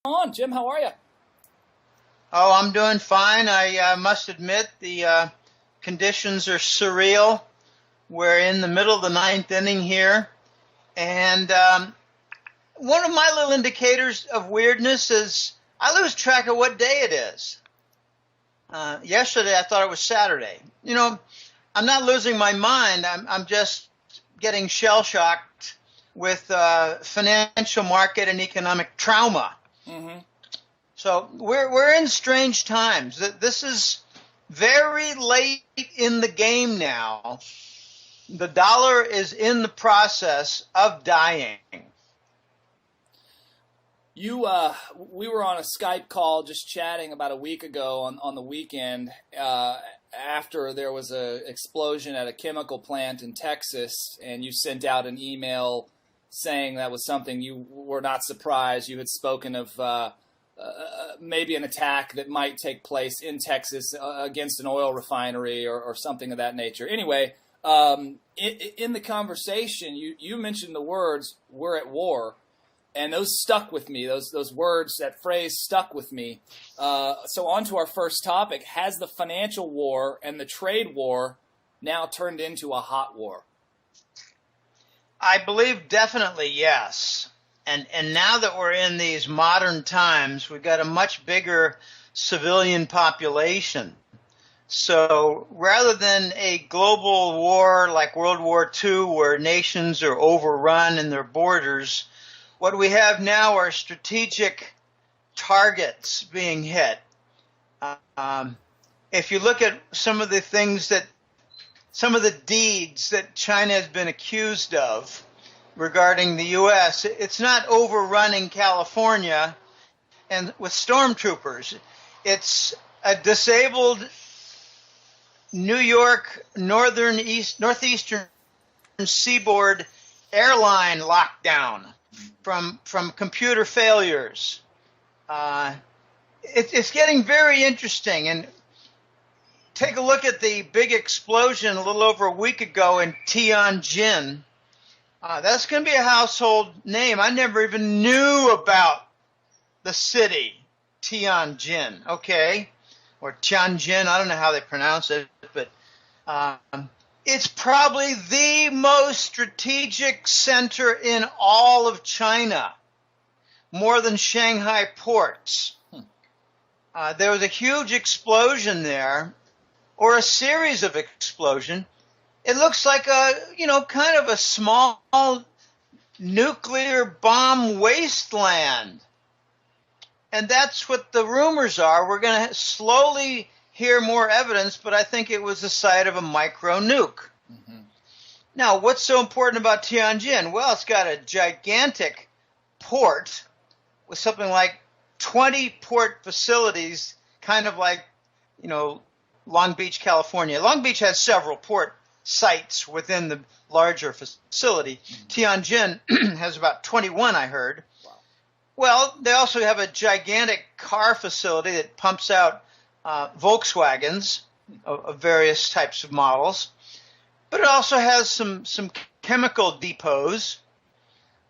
on? Jim, how are you? Oh, I'm doing fine. I must admit the conditions are surreal. We're in the middle of the ninth inning here, and one of my little indicators of weirdness is I lose track of what day it is. Yesterday I thought it was Saturday. You know, I'm not losing my mind. I'm just getting shell-shocked with financial market and economic trauma. Mm-hmm. So we're in strange times. This is very late in the game now. The dollar is in the process of dying. We were on a Skype call just chatting about a week ago on the weekend after there was an explosion at a chemical plant in Texas, and you sent out an email saying that was something you were not surprised. You had spoken of maybe an attack that might take place in Texas against an oil refinery or something of that nature. Anyway, in the conversation, you mentioned the words, "we're at war." And those stuck with me. Those words, that phrase stuck with me. So on to our first topic. Has the financial war and the trade war now turned into a hot war? I believe definitely yes. And now that we're in these modern times, we've got a much bigger civilian population. So rather than a global war like World War II where nations are overrun in their borders, what we have now are strategic targets being hit. If you look at some of the deeds that China has been accused of regarding the U.S., it's not overrunning California and with stormtroopers. It's a disabled New York northeastern seaboard airline lockdown from computer failures. It's getting very interesting. And take a look at the big explosion a little over a week ago in Tianjin. That's going to be a household name. I never even knew about the city, Tianjin, okay? Or Tianjin, I don't know how they pronounce it, but it's probably the most strategic center in all of China, more than Shanghai ports. There was a huge explosion there, or a series of explosions. It looks like kind of a small nuclear bomb wasteland. And that's what the rumors are. We're going to slowly hear more evidence, but I think it was the site of a micro nuke. Mm-hmm. Now, what's so important about Tianjin? Well, it's got a gigantic port with something like 20 port facilities, kind of like, Long Beach, California. Long Beach has several port sites within the larger facility. Mm-hmm. Tianjin has about 21, I heard. Wow. Well, they also have a gigantic car facility that pumps out Volkswagens of various types of models, but it also has some chemical depots.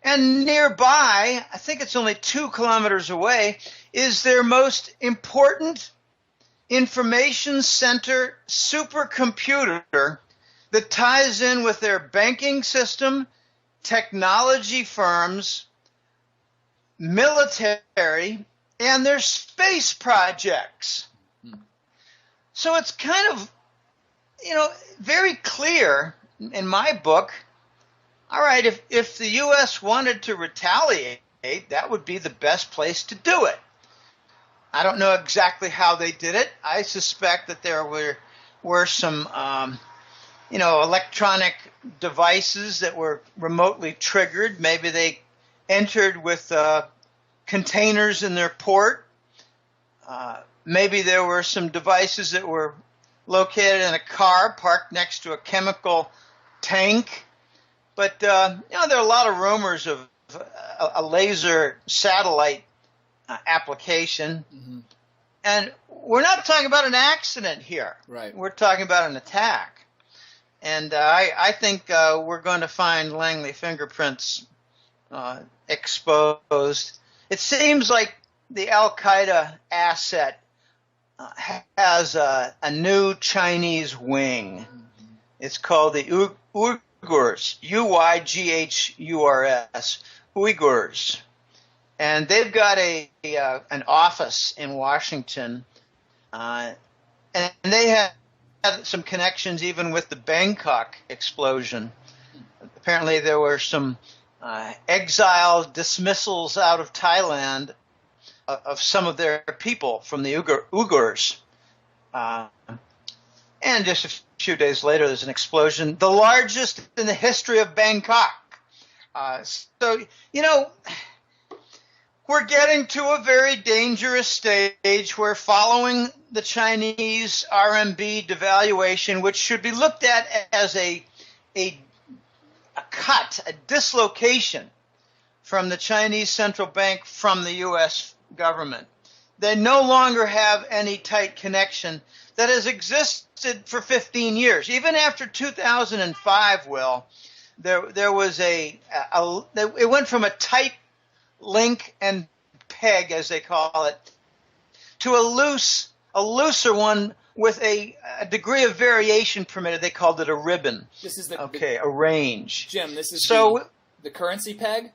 And nearby, I think it's only 2 kilometers away, is their most important information center supercomputer that ties in with their banking system, technology firms, military, and their space projects. So it's kind of, very clear in my book. All right, if the U.S. wanted to retaliate, that would be the best place to do it. I don't know exactly how they did it. I suspect that there were some, electronic devices that were remotely triggered. Maybe they entered with containers in their port. Maybe there were some devices that were located in a car parked next to a chemical tank. But, there are a lot of rumors of a laser satellite application. Mm-hmm. And we're not talking about an accident here. Right. We're talking about an attack. And I think we're going to find Langley fingerprints exposed. It seems like the Al Qaeda asset has a new Chinese wing. It's called the Uyghurs, Uyghurs, Uyghurs, and they've got an office in Washington, and they had some connections even with the Bangkok explosion. Apparently, there were some exile dismissals out of Thailand of some of their people from the Uyghurs. And just a few days later, there's an explosion, the largest in the history of Bangkok. So, we're getting to a very dangerous stage where, following the Chinese RMB devaluation, which should be looked at as a cut, a dislocation from the Chinese central bank from the U.S. government. They no longer have any tight connection that has existed for 15 years. Even after 2005, Will, there was it went from a tight link and peg, as they call it, to a looser one with a degree of variation permitted. They called it a ribbon. This is a range. Jim, this is so the currency peg?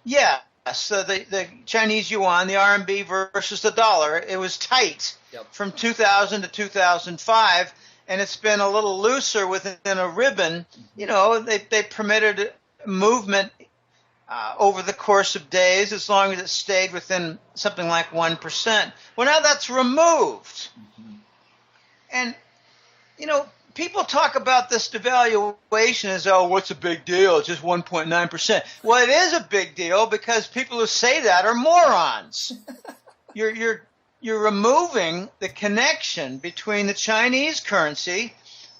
Yeah. So the Chinese yuan, the RMB versus the dollar, it was tight from 2000 to 2005, and it's been a little looser within a ribbon. They permitted movement over the course of days as long as it stayed within something like 1%. Well, now that's removed. And, people talk about this devaluation as, oh, what's a big deal? It's just 1.9%. Well, it is a big deal because people who say that are morons. You're removing the connection between the Chinese currency,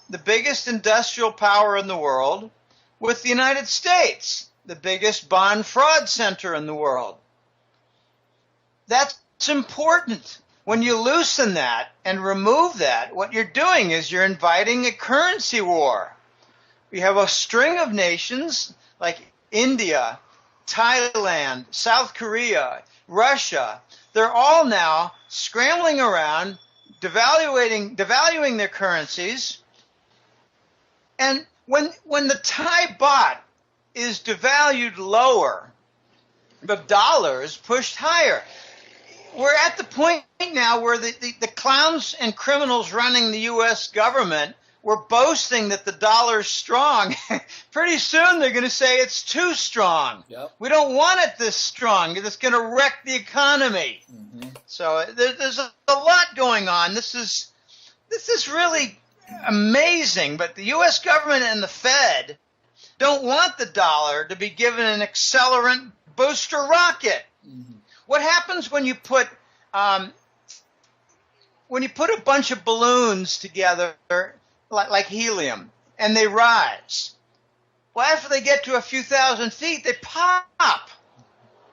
the biggest industrial power in the world, with the United States, the biggest bond fraud center in the world. That's important. When you loosen that and remove that, what you're doing is you're inviting a currency war. We have a string of nations like India, Thailand, South Korea, Russia. They're all now scrambling around, devaluing their currencies. And when the Thai baht is devalued lower, the dollar is pushed higher. We're at the point now where the clowns and criminals running the U.S. government were boasting that the dollar's strong. Pretty soon they're going to say it's too strong. Yep. We don't want it this strong. It's going to wreck the economy. Mm-hmm. So there's a lot going on. This is really amazing. But the U.S. government and the Fed don't want the dollar to be given an accelerant booster rocket. Mm-hmm. What happens when you put a bunch of balloons together like helium and they rise? Well, after they get to a few thousand feet, they pop,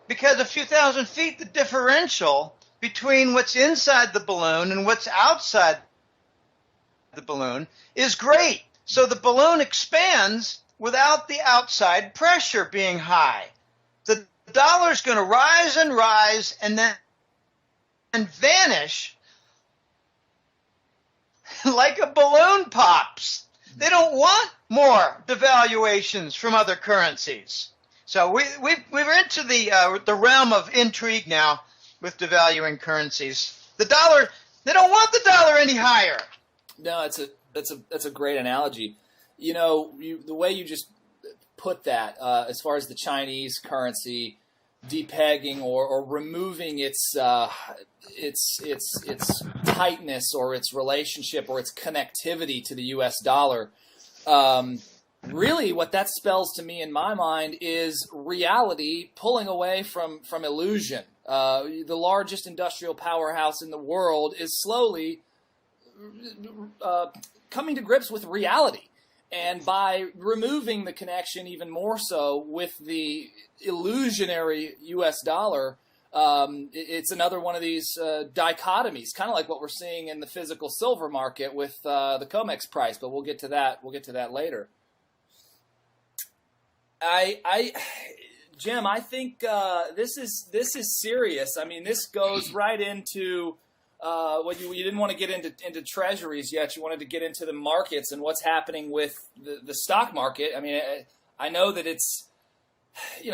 because a few thousand feet, the differential between what's inside the balloon and what's outside the balloon is great. So the balloon expands without the outside pressure being high. The dollar's going to rise and then vanish like a balloon pops. They don't want more devaluations from other currencies. So we're into the realm of intrigue now with devaluing currencies. The dollar, they don't want the dollar any higher. No, that's a great analogy. The way you just put that, as far as the Chinese currency depegging or removing its tightness or its relationship or its connectivity to the U.S. dollar, really what that spells to me in my mind is reality pulling away from illusion. The largest industrial powerhouse in the world is slowly coming to grips with reality. And by removing the connection even more so with the illusionary U.S. dollar, it's another one of these dichotomies, kind of like what we're seeing in the physical silver market with the COMEX price. But we'll get to that. We'll get to that later. Jim, I think this is serious. I mean, this goes right into what you didn't want to get into treasuries yet. You wanted to get into the markets and what's happening with the stock market. I mean, I know that it's,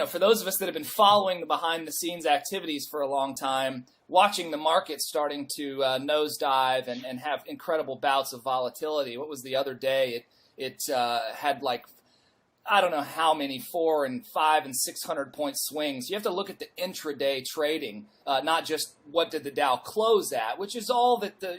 for those of us that have been following the behind-the-scenes activities for a long time, watching the market starting to nosedive and have incredible bouts of volatility. What was the other day? It had like, I don't know how many 400 and 500 and 600 point swings. You have to look at the intraday trading, not just what did the Dow close at, which is all that the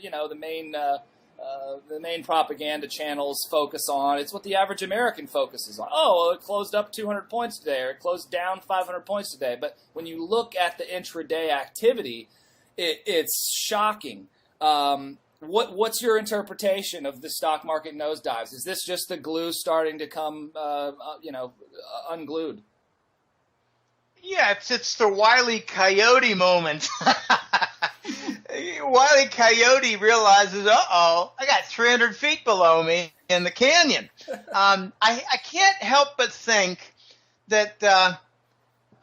main propaganda channels focus on. It's what the average American focuses on. Oh, well, it closed up 200 points today, or it closed down 500 points today. But when you look at the intraday activity, it's shocking. What's your interpretation of the stock market nosedives? Is this just the glue starting to come, unglued? Yeah, it's the Wile E. Coyote moment. Wile E. Coyote realizes, I got 300 feet below me in the canyon. I can't help but think that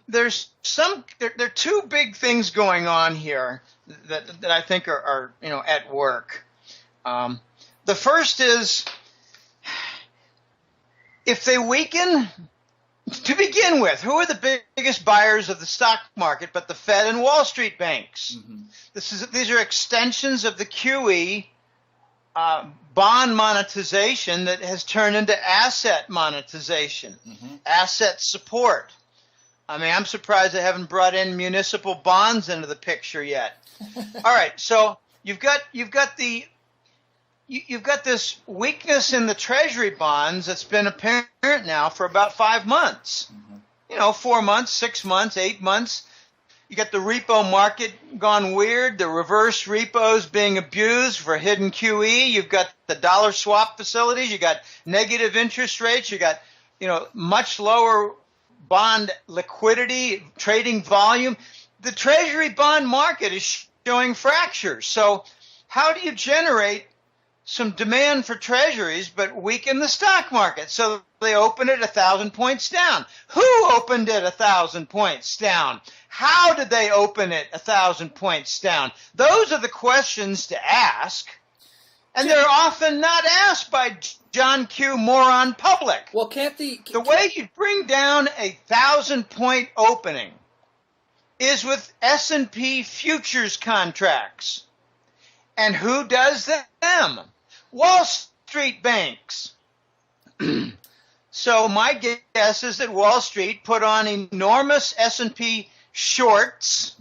there are two big things going on here that I think are at work. The first is, if they weaken, to begin with, who are the biggest buyers of the stock market but the Fed and Wall Street banks? Mm-hmm. These are extensions of the QE bond monetization that has turned into asset monetization, asset support. I mean, I'm surprised they haven't brought in municipal bonds into the picture yet. All right, so you've got this weakness in the Treasury bonds that's been apparent now for about 5 months. 4 months, 6 months, 8 months. You got the repo market gone weird, the reverse repos being abused for hidden QE. You've got the dollar swap facilities. You got negative interest rates. You got much lower bond liquidity, trading volume. The Treasury bond market is showing fractures. So how do you generate some demand for treasuries but weaken the stock market? So they opened it 1,000 points down. Who opened it 1,000 points down? How did they open it 1,000 points down? Those are the questions to ask, and they're often not asked by John Q. moron public. Well, the way you bring down 1,000 point opening is with S&P futures contracts. And who does them? Wall Street banks. So my guess is that Wall Street put on enormous S&P shorts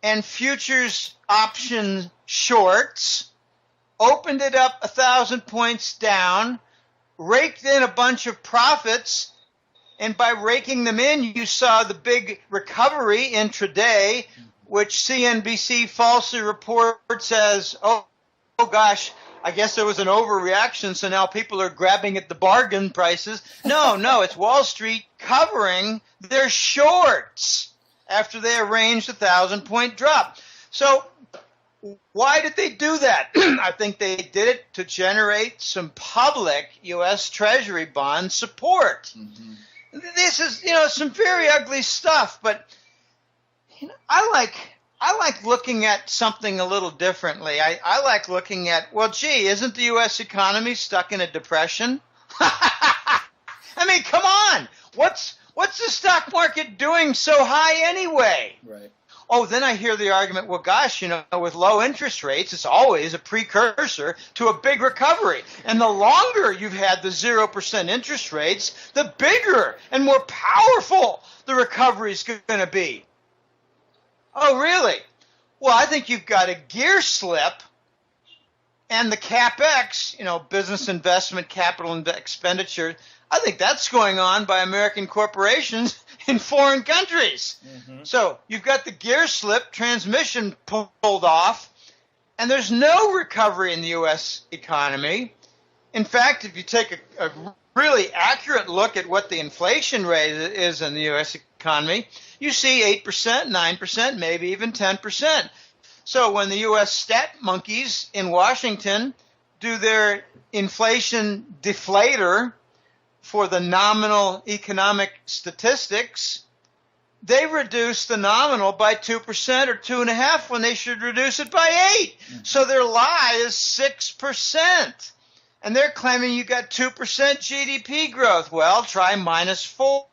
and futures option shorts, opened it up 1,000 points down, raked in a bunch of profits, and by raking them in, you saw the big recovery intraday, which CNBC falsely reports as, oh gosh, I guess there was an overreaction, so now people are grabbing at the bargain prices. No, it's Wall Street covering their shorts after they arranged 1,000 point drop. So why did they do that? I think they did it to generate some public U.S. Treasury bond support. This is, some very ugly stuff, but I like looking at something a little differently. I like looking at, well, gee, isn't the U.S. economy stuck in a depression? I mean, come on. What's the stock market doing so high anyway? Right. Oh, then I hear the argument, well, gosh, with low interest rates, it's always a precursor to a big recovery. And the longer you've had the 0% interest rates, the bigger and more powerful the recovery is going to be. Oh, really? Well, I think you've got a gear slip, and the CapEx, business investment, capital expenditure, I think that's going on by American corporations in foreign countries. So you've got the gear slip, transmission pulled off, and there's no recovery in the U.S. economy. In fact, if you take a really accurate look at what the inflation rate is in the U.S. economy, you see 8%, 9%, maybe even 10%. So when the U.S. stat monkeys in Washington do their inflation deflator for the nominal economic statistics, they reduce the nominal by 2% or 2.5% when they should reduce it by 8%. Mm-hmm. So their lie is 6%. And they're claiming you got 2% GDP growth. Well, try -4.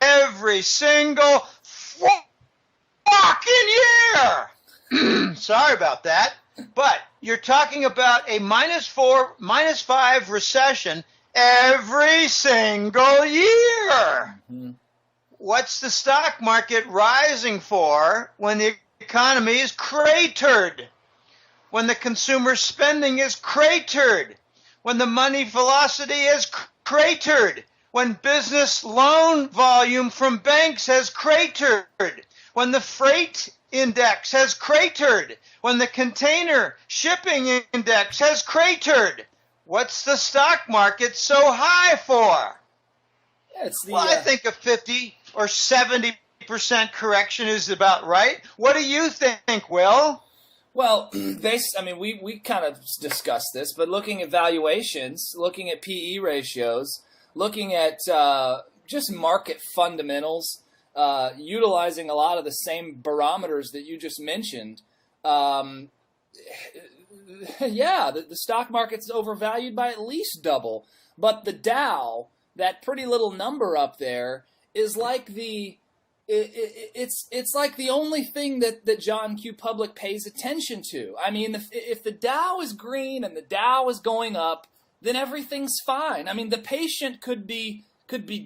Every single fucking year. Sorry about that. But you're talking about a -4, -5 recession every single year. Mm-hmm. What's the stock market rising for when the economy is cratered? When the consumer spending is cratered? When the money velocity is cratered? When business loan volume from banks has cratered? When the freight index has cratered? When the container shipping index has cratered? What's the stock market so high for? I think a 50 or 70% correction is about right. What do you think, Will? Well, we kind of discussed this, but looking at valuations, looking at PE ratios, looking at just market fundamentals, utilizing a lot of the same barometers that you just mentioned, the stock market's overvalued by at least double. But the Dow, that pretty little number up there, is like it's like the only thing that John Q. Public pays attention to. I mean, if the Dow is green and the Dow is going up, then everything's fine. I mean, the patient could be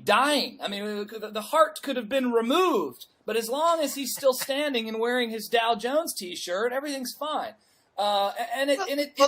dying. I mean, the heart could have been removed, but as long as he's still standing and wearing his Dow Jones T-shirt, everything's fine. Well,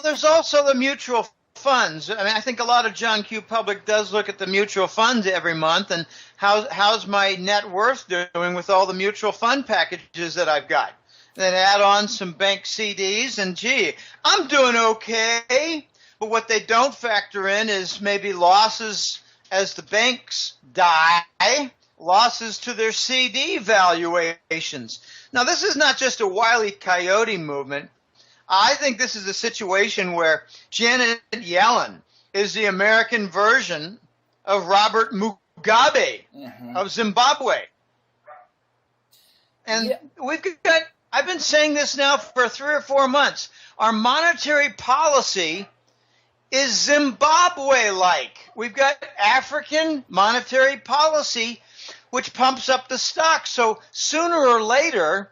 there's also the mutual funds. I mean, I think a lot of John Q. Public does look at the mutual funds every month and how's my net worth doing with all the mutual fund packages that I've got. Then add on some bank CDs and gee, I'm doing okay. But what they don't factor in is maybe losses as the banks die, losses to their CD valuations. Now, this is not just a Wile E. Coyote movement. I think this is a situation where Janet Yellen is the American version of Robert Mugabe of Zimbabwe. And I've been saying this now for 3 or 4 months. Our monetary policy is Zimbabwe-like. We've got African monetary policy, which pumps up the stock. So sooner or later,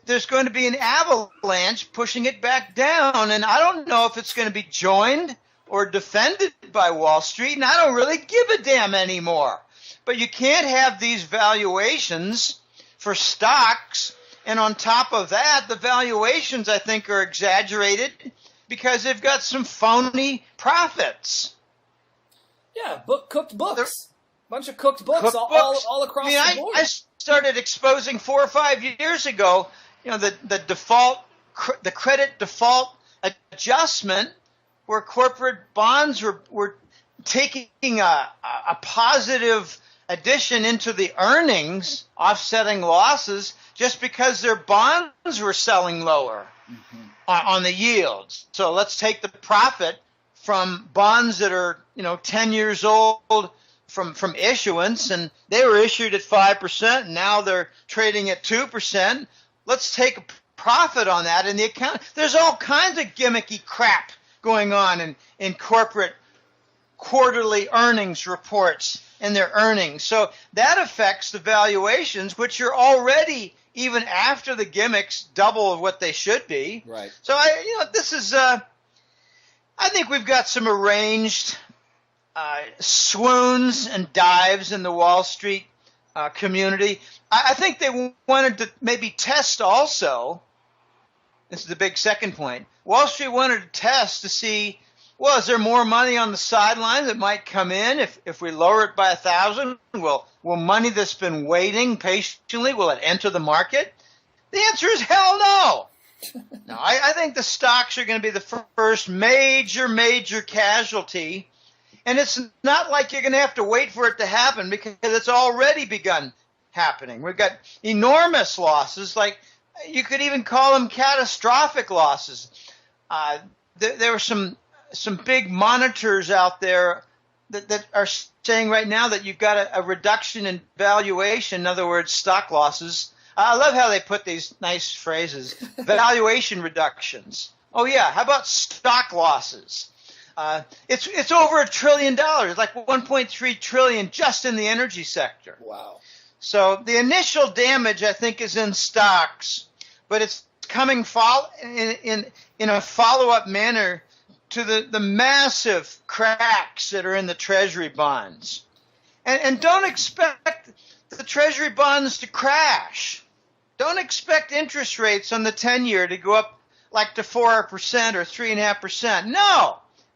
there's going to be an avalanche pushing it back down. And I don't know if it's going to be joined or defended by Wall Street. And I don't really give a damn anymore. But you can't have these valuations for stocks. And on top of that, the valuations, I think, are exaggerated because they've got some phony profits. Yeah, cooked books. Bunch of cooked books all across the board. I started exposing 4 or 5 years ago, the credit default adjustment where corporate bonds were taking a positive addition into the earnings, offsetting losses, just because their bonds were selling lower on the yields. So let's take the profit from bonds that are 10 years old from issuance, and they were issued at 5%, and now they're trading at 2%. Let's take a profit on that in the account. There's all kinds of gimmicky crap going on in corporate quarterly earnings reports and their earnings. So that affects the valuations, which are already, even after the gimmicks, double of what they should be. Right. So this is I think we've got some arranged swoons and dives in the Wall Street community. I think they wanted to maybe test also. This is the big second point. Wall Street wanted to test to see, well, is there more money on the sideline that might come in if we lower it by 1,000? Will money that's been waiting patiently, will it enter the market? The answer is hell no. No, I think the stocks are going to be the first major casualty. And it's not like you're going to have to wait for it to happen because it's already begun happening. We've got enormous losses, like you could even call them catastrophic losses. There were some big monitors out there that are saying right now that you've got a reduction in valuation, in other words, stock losses. I love how they put these nice phrases, valuation reductions. Oh yeah, how about stock losses? It's over $1 trillion, like 1.3 trillion just in the energy sector. Wow. So the initial damage, I think, is in stocks, but it's coming in a follow-up manner to the massive cracks that are in the Treasury bonds. And don't expect the Treasury bonds to crash. Don't expect interest rates on the 10-year to go up like to 4% or 3.5%.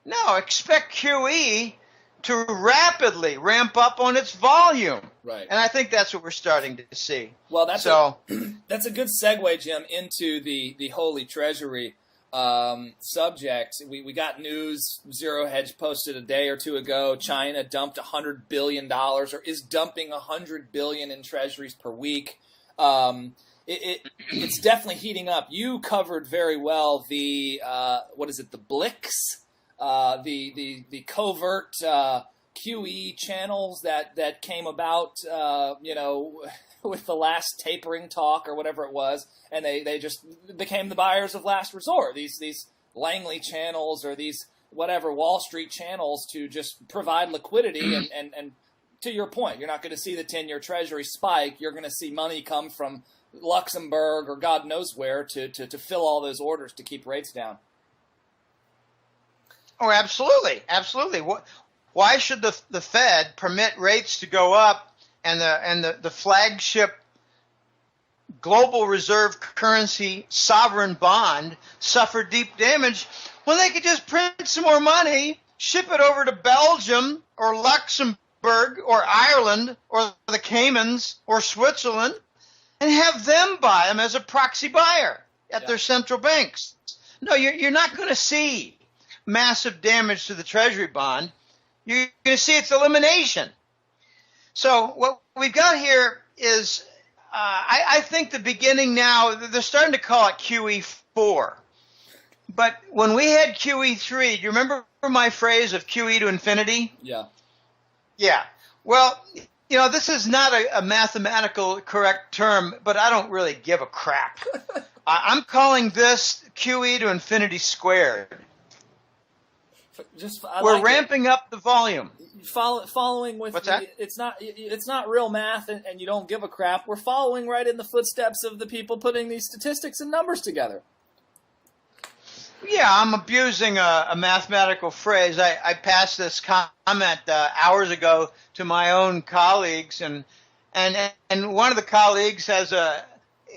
No, expect QE to rapidly ramp up on its volume. Right. And I think that's what we're starting to see. Well, that's a good segue, Jim, into the Holy Treasury subject. We got news, Zero Hedge posted a day or two ago, China dumped $100 billion, or is dumping $100 billion in treasuries per week. It's definitely heating up. You covered very well the the BLICs, the covert QE channels that came about, with the last tapering talk or whatever it was, and they just became the buyers of last resort. These Langley channels or these whatever Wall Street channels to just provide liquidity and to your point, you're not going to see the 10-year Treasury spike. You're going to see money come from Luxembourg or God knows where to fill all those orders to keep rates down. Oh, absolutely. Why should the Fed permit rates to go up and the flagship global reserve currency sovereign bond suffer deep damage when they could just print some more money, ship it over to Belgium or Luxembourg or Ireland or the Caymans or Switzerland and have them buy them as a proxy buyer at their central banks? No, you're not going to see massive damage to the Treasury bond. You're going to see its elimination. So what we've got here is, I think the beginning now, they're starting to call it QE4. But when we had QE3, do you remember my phrase of QE to infinity? Yeah. Yeah. Well, this is not a mathematical correct term, but I don't really give a crap. I'm calling this QE to infinity squared. We're ramping up the volume. Following with what's that? It's not real math, and you don't give a crap. We're following right in the footsteps of the people putting these statistics and numbers together. Yeah, I'm abusing a mathematical phrase. I passed this comment hours ago to my own colleagues, and one of the colleagues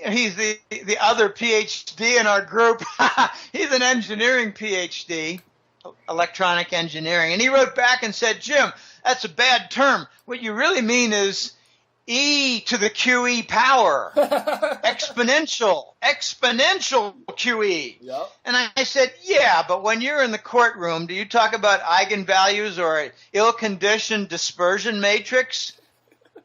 he's the other PhD in our group. He's an engineering PhD. Electronic engineering, and he wrote back and said, Jim, that's a bad term. What you really mean is e to the QE power, exponential QE. Yep. And I said, yeah, but when you're in the courtroom, do you talk about eigenvalues or an ill-conditioned dispersion matrix?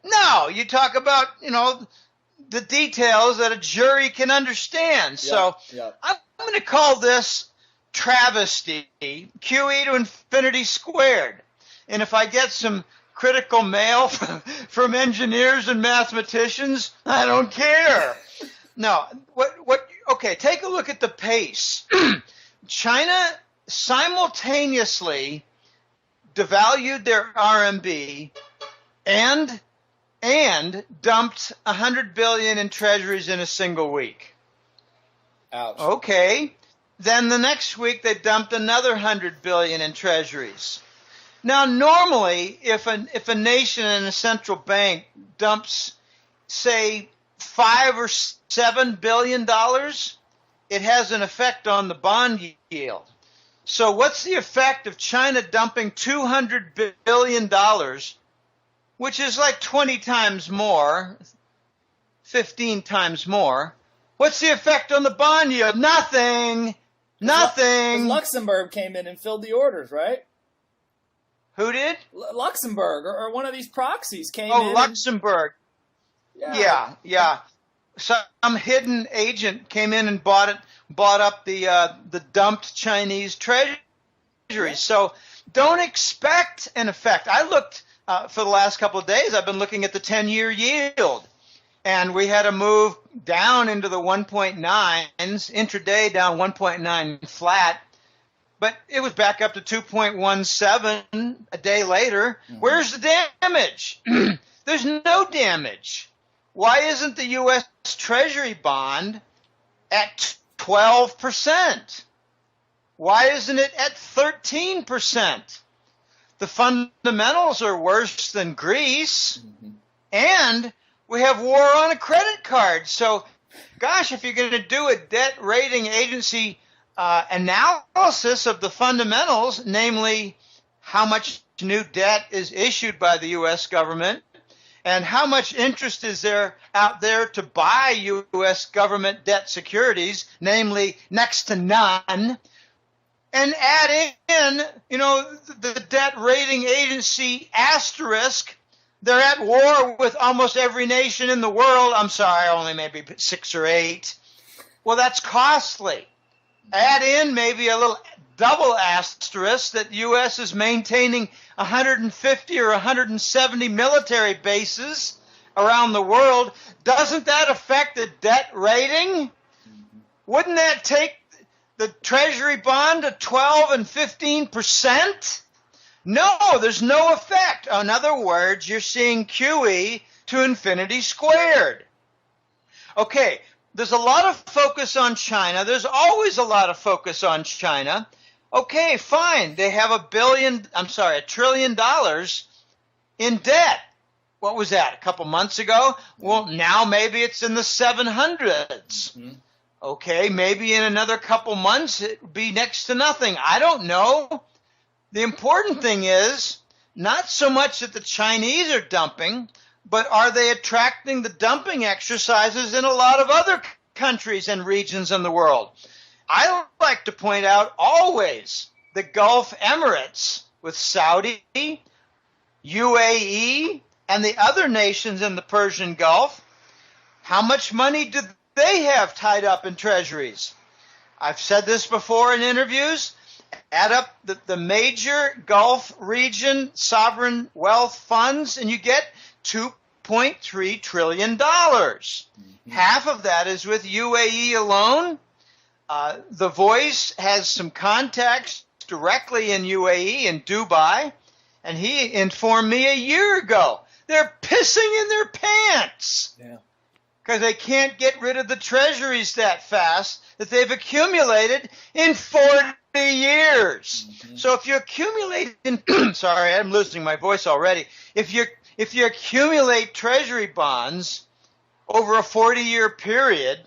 No, you talk about the details that a jury can understand. Yep. So I'm going to call this travesty, QE to infinity squared. And if I get some critical mail from engineers and mathematicians, I don't care. No, okay, take a look at the pace. China simultaneously devalued their RMB and dumped $100 billion in treasuries in a single week. Ouch. Okay. Then the next week they dumped another $100 billion in treasuries. Now, normally, if a nation and a central bank dumps, say, $5 or $7 billion, it has an effect on the bond yield. So, what's the effect of China dumping $200 billion, which is like 20 times more, 15 times more? What's the effect on the bond yield? Nothing. Luxembourg came in and filled the orders, right? Who did? Luxembourg, or one of these proxies came in. Oh, Luxembourg. Yeah. Some hidden agent came in and bought up the dumped Chinese treasuries. So don't expect an effect. I looked for the last couple of days. I've been looking at the 10-year yield, and we had a move down into the 1.9s, intraday down 1.9 flat, but it was back up to 2.17 a day later. Mm-hmm. Where's the damage? There's no damage. Why isn't the U.S. Treasury bond at 12%? Why isn't it at 13%? The fundamentals are worse than Greece, mm-hmm. and we have war on a credit card. So, gosh, if you're going to do a debt rating agency analysis of the fundamentals, namely how much new debt is issued by the U.S. government and how much interest is there out there to buy U.S. government debt securities, namely next to none, and add in, the debt rating agency asterisk, they're at war with almost every nation in the world. I'm sorry, only maybe 6 or 8. Well, that's costly. Add in maybe a little double asterisk that the U.S. is maintaining 150 or 170 military bases around the world. Doesn't that affect the debt rating? Wouldn't that take the Treasury bond to 12 and 15%? No, there's no effect. In other words, you're seeing QE to infinity squared. Okay, there's a lot of focus on China. There's always a lot of focus on China. Okay, fine. They have $1 trillion in debt. What was that, a couple months ago? Well, now maybe it's in the 700s. Mm-hmm. Okay, maybe in another couple months it would be next to nothing. I don't know. The important thing is not so much that the Chinese are dumping, but are they attracting the dumping exercises in a lot of other countries and regions in the world? I like to point out always the Gulf Emirates with Saudi, UAE, and the other nations in the Persian Gulf. How much money do they have tied up in treasuries? I've said this before in interviews. Add up the major Gulf region sovereign wealth funds, and you get $2.3 trillion. Mm-hmm. Half of that is with UAE alone. The Voice has some contacts directly in UAE, in Dubai, and he informed me a year ago they're pissing in their pants. Yeah. Because they can't get rid of the treasuries that fast that they've accumulated in 40 years. Mm-hmm. So if you accumulate sorry, I'm losing my voice already. If you accumulate treasury bonds over a 40-year period,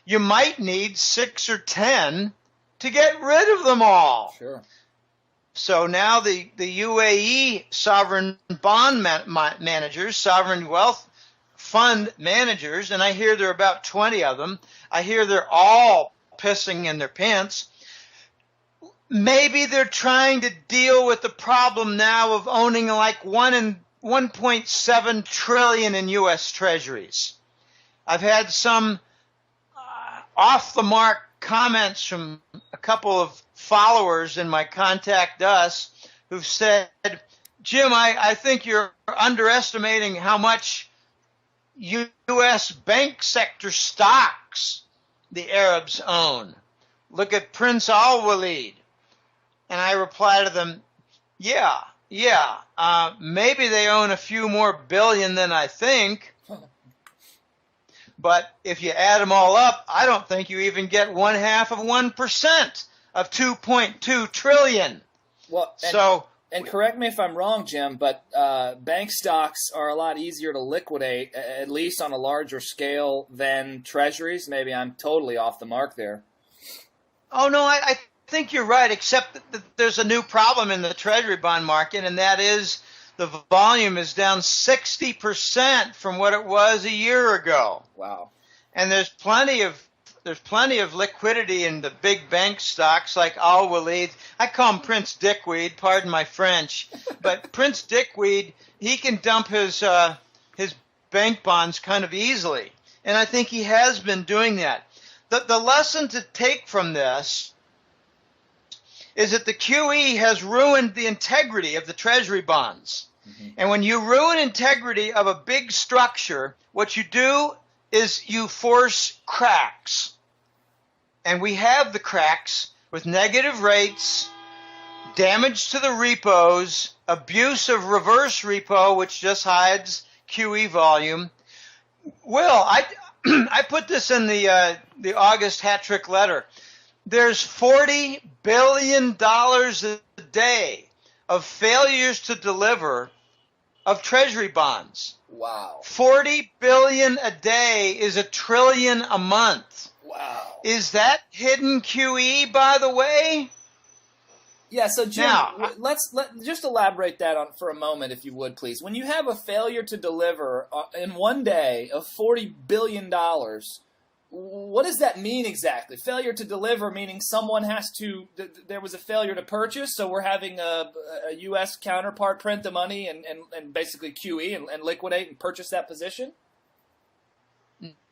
you might need 6 or 10 to get rid of them all. Sure. So now the UAE sovereign bond managers, sovereign wealth fund managers, and I hear there are about 20 of them. I hear they're all pissing in their pants. Maybe they're trying to deal with the problem now of owning like 1.7 trillion in U.S. treasuries. I've had some off-the-mark comments from a couple of followers in my Contact Us who've said, Jim, I think you're underestimating how much U.S. bank sector stocks the Arabs own. Look at Prince Al-Walid. And I reply to them, yeah, maybe they own a few more billion than I think. But if you add them all up, I don't think you even get 0.5% of 2.2 trillion. Well, and correct me if I'm wrong, Jim, but bank stocks are a lot easier to liquidate, at least on a larger scale, than treasuries. Maybe I'm totally off the mark there. Oh, no, I think you're right, except that there's a new problem in the treasury bond market, and that is the volume is down 60% from what it was a year ago. Wow. And there's plenty of liquidity in the big bank stocks like Al-Walid. I call him Prince Dickweed, pardon my French. But Prince Dickweed, he can dump his bank bonds kind of easily. And I think he has been doing that. The lesson to take from this is that the QE has ruined the integrity of the Treasury bonds. Mm-hmm. And when you ruin integrity of a big structure, what you do is you force cracks. And we have the cracks with negative rates, damage to the repos, abuse of reverse repo, which just hides QE volume. Will, I put this in the August hat trick letter. There's $40 billion a day of failures to deliver of Treasury bonds. Wow. 40 billion a day is $1 trillion a month. Wow. Is that hidden QE, by the way? Yeah, so Jim, let's just elaborate that on for a moment, if you would, please. When you have a failure to deliver in one day of $40 billion, what does that mean exactly? Failure to deliver meaning someone has to, there was a failure to purchase, so we're having a U.S. counterpart print the money and basically QE and liquidate and purchase that position?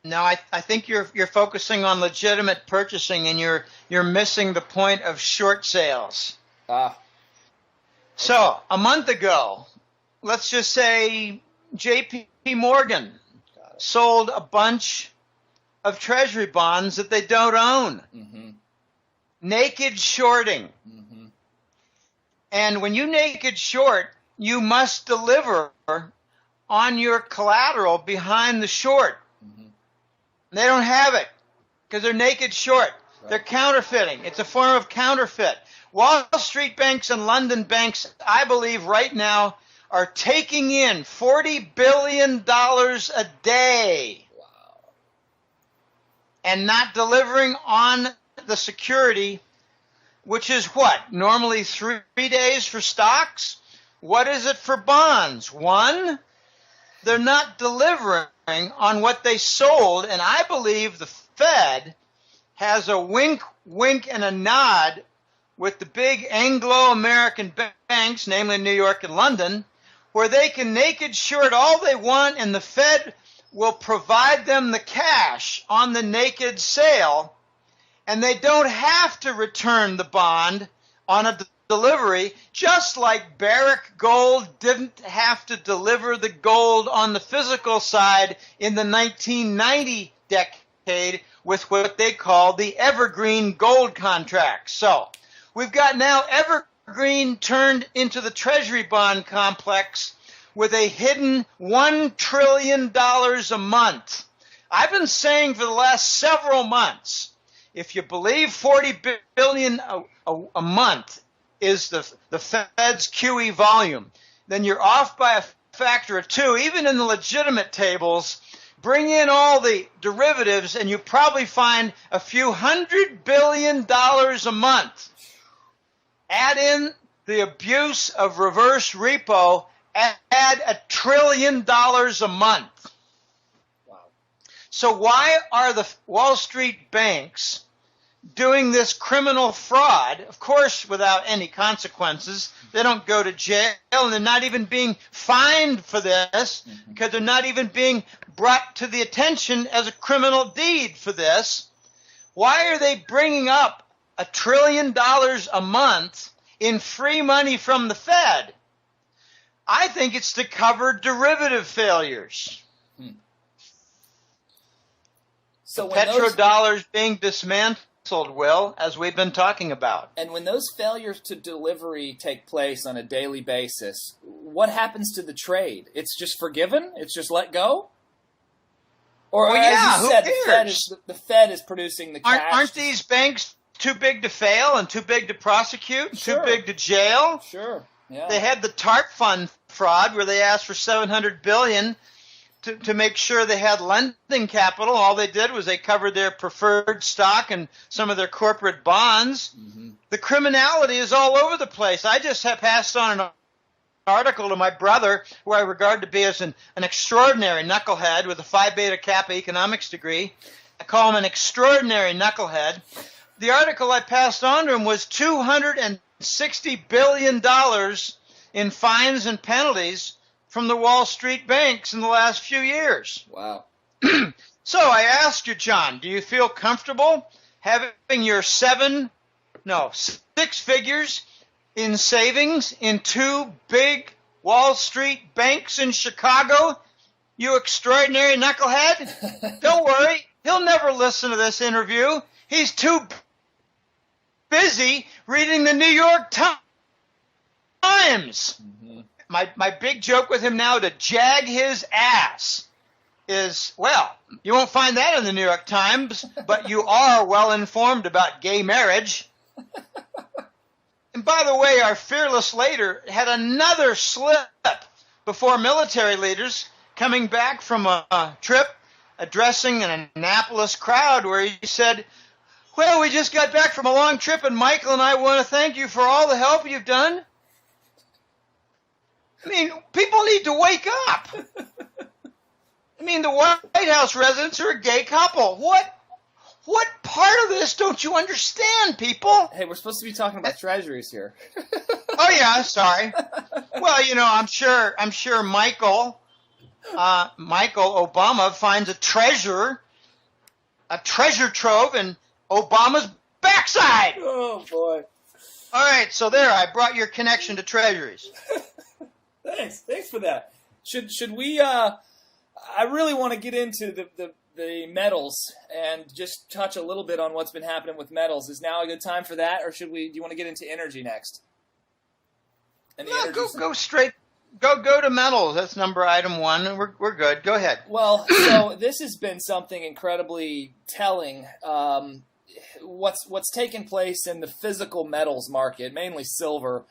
No, I think you're focusing on legitimate purchasing, and you're missing the point of short sales. So a month ago, let's just say J.P. Morgan sold a bunch of Treasury bonds that they don't own. Mm-hmm. Naked shorting. Mm-hmm. And when you naked short, you must deliver on your collateral behind the short. Mm-hmm. They don't have it because they're naked short. Right. They're counterfeiting. It's a form of counterfeit. Wall Street banks and London banks, I believe right now, are taking in $40 billion a day. Wow. And not delivering on the security, which is what? Normally 3 days for stocks? What is it for bonds? 1, they're not delivering on what they sold, and I believe the Fed has a wink, wink, and a nod with the big Anglo-American banks, namely New York and London, where they can naked short all they want, and the Fed will provide them the cash on the naked sale, and they don't have to return the bond on a delivery, just like Barrick Gold didn't have to deliver the gold on the physical side in the 1990 decade with what they call the evergreen gold contracts. So we've got now evergreen turned into the Treasury bond complex with a hidden $1 trillion a month. I've been saying for the last several months, if you believe $40 billion a month is the Fed's QE volume, then you're off by a factor of 2. Even in the legitimate tables, bring in all the derivatives and you probably find a few $100 billion a month. Add in the abuse of reverse repo, add $1 trillion a month. Wow. So why are the Wall Street banks doing this criminal fraud, of course without any consequences? They don't go to jail, and they're not even being fined for this because they're not even being brought to the attention as a criminal deed for this. Why are they bringing up $1 trillion a month in free money from the Fed? I think it's to cover derivative failures. So petrodollars being dismantled, Will, as we've been talking about. And when those failures to delivery take place on a daily basis, what happens to the trade? It's just forgiven? It's just let go? Or as you said, the Fed is producing the cash. Aren't these banks too big to fail and too big to prosecute, sure, too big to jail? Sure. Yeah. They had the TARP fund fraud where they asked for $700 billion to make sure they had lending capital. All they did was they covered their preferred stock and some of their corporate bonds. Mm-hmm. The criminality is all over the place. I just have passed on an article to my brother, who I regard to be as an extraordinary knucklehead with a Phi Beta Kappa economics degree. I call him an extraordinary knucklehead. The article I passed on to him was $260 billion in fines and penalties from the Wall Street banks in the last few years. Wow. So I asked you, John, do you feel comfortable having your 7 No, 6 figures in savings in 2 big Wall Street banks in Chicago. You extraordinary knucklehead. Don't worry. He'll never listen to this interview. He's too busy reading the New York Times. Mm-hmm. My big joke with him now to jag his ass is, well, you won't find that in the New York Times, but you are well informed about gay marriage. And by the way, our fearless leader had another slip before military leaders coming back from a trip, addressing an Annapolis crowd where he said, well, we just got back from a long trip, and Michael and I want to thank you for all the help you've done. I mean, people need to wake up. I mean, the White House residents are a gay couple. What part of this don't you understand, people? Hey, we're supposed to be talking about treasuries here. Oh yeah, sorry. Well, I'm sure Michael Obama finds a treasure trove in Obama's backside. Oh boy. All right, so there, I brought your connection to treasuries. Thanks for that. Should we? I really want to get into the metals and just touch a little bit on what's been happening with metals. Is now a good time for that, or should we? Do you want to get into energy next? And no, go straight. Go to metals. That's item 1. We're good. Go ahead. Well, so this has been something incredibly telling. What's taken place in the physical metals market, mainly silver,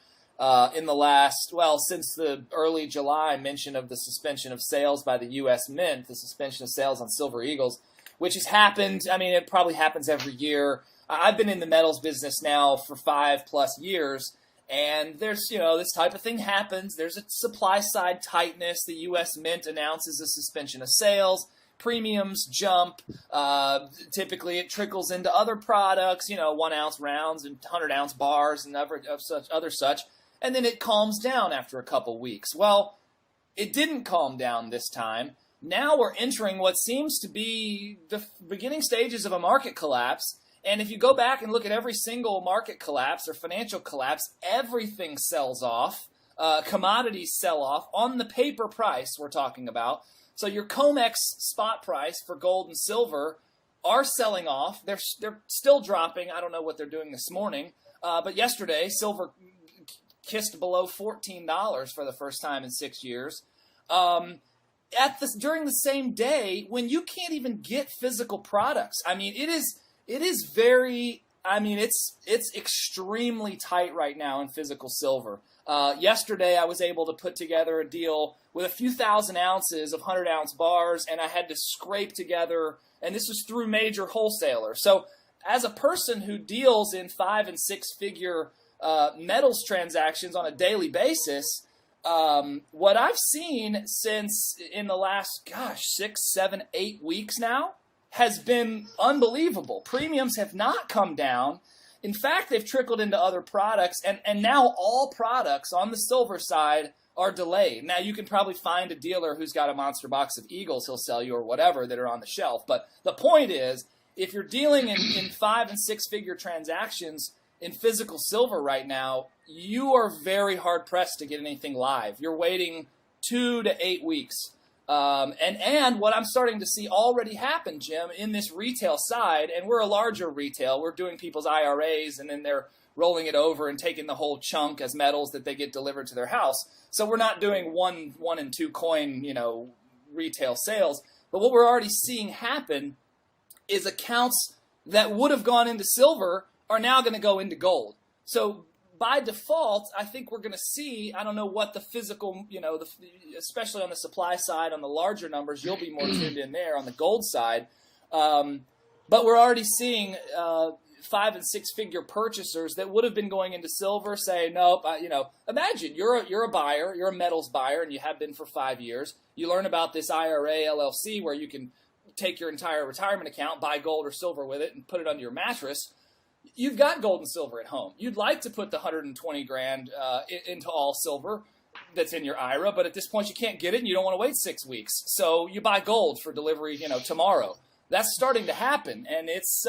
in the last, since the early July mention of the suspension of sales by the U.S. Mint, the suspension of sales on Silver Eagles, which has happened. I mean, it probably happens every year. I've been in the metals business now for 5+ years, and there's, this type of thing happens. There's a supply side tightness. The U.S. Mint announces a suspension of sales. Premiums jump. Typically, it trickles into other products, 1-ounce rounds and 100-ounce bars and other such. And then it calms down after a couple weeks. Well, it didn't calm down this time. Now we're entering what seems to be the beginning stages of a market collapse. And if you go back and look at every single market collapse or financial collapse, everything sells off. Commodities sell off on the paper price we're talking about. So your COMEX spot price for gold and silver are selling off. They're still dropping. I don't know what they're doing this morning. But yesterday, silver kissed below $14 for the first time in 6 years. During the same day when you can't even get physical products. I mean, it's extremely tight right now in physical silver. Yesterday I was able to put together a deal with a few thousand ounces of 100-ounce bars, and I had to scrape together, and this was through major wholesalers. So as a person who deals in 5- and 6-figure metals transactions on a daily basis, what I've seen since in the last, 6, 7, 8 weeks now has been unbelievable. Premiums have not come down. In fact, they've trickled into other products, and now all products on the silver side are delayed. Now, you can probably find a dealer who's got a monster box of Eagles he'll sell you or whatever that are on the shelf. But the point is, if you're dealing in 5- and 6-figure transactions in physical silver right now, you are very hard-pressed to get anything live. You're waiting 2 to 8 weeks. And what I'm starting to see already happen, Jim, in this retail side, and we're a larger retail, we're doing people's IRAs, and then they're rolling it over and taking the whole chunk as metals that they get delivered to their house. So we're not doing one and two coin, retail sales. But what we're already seeing happen is accounts that would have gone into silver are now going to go into gold. So by default, I think we're going to see, I don't know what the physical, especially on the supply side, on the larger numbers, you'll be more tuned in there on the gold side. But we're already seeing 5- and 6-figure purchasers that would have been going into silver say, nope, imagine you're a buyer, you're a metals buyer, and you have been for 5 years. You learn about this IRA LLC where you can take your entire retirement account, buy gold or silver with it, and put it under your mattress. You've got gold and silver at home. You'd like to put the $120,000 into all silver that's in your IRA, but at this point you can't get it and you don't want to wait 6 weeks. So you buy gold for delivery, tomorrow. That's starting to happen, and it's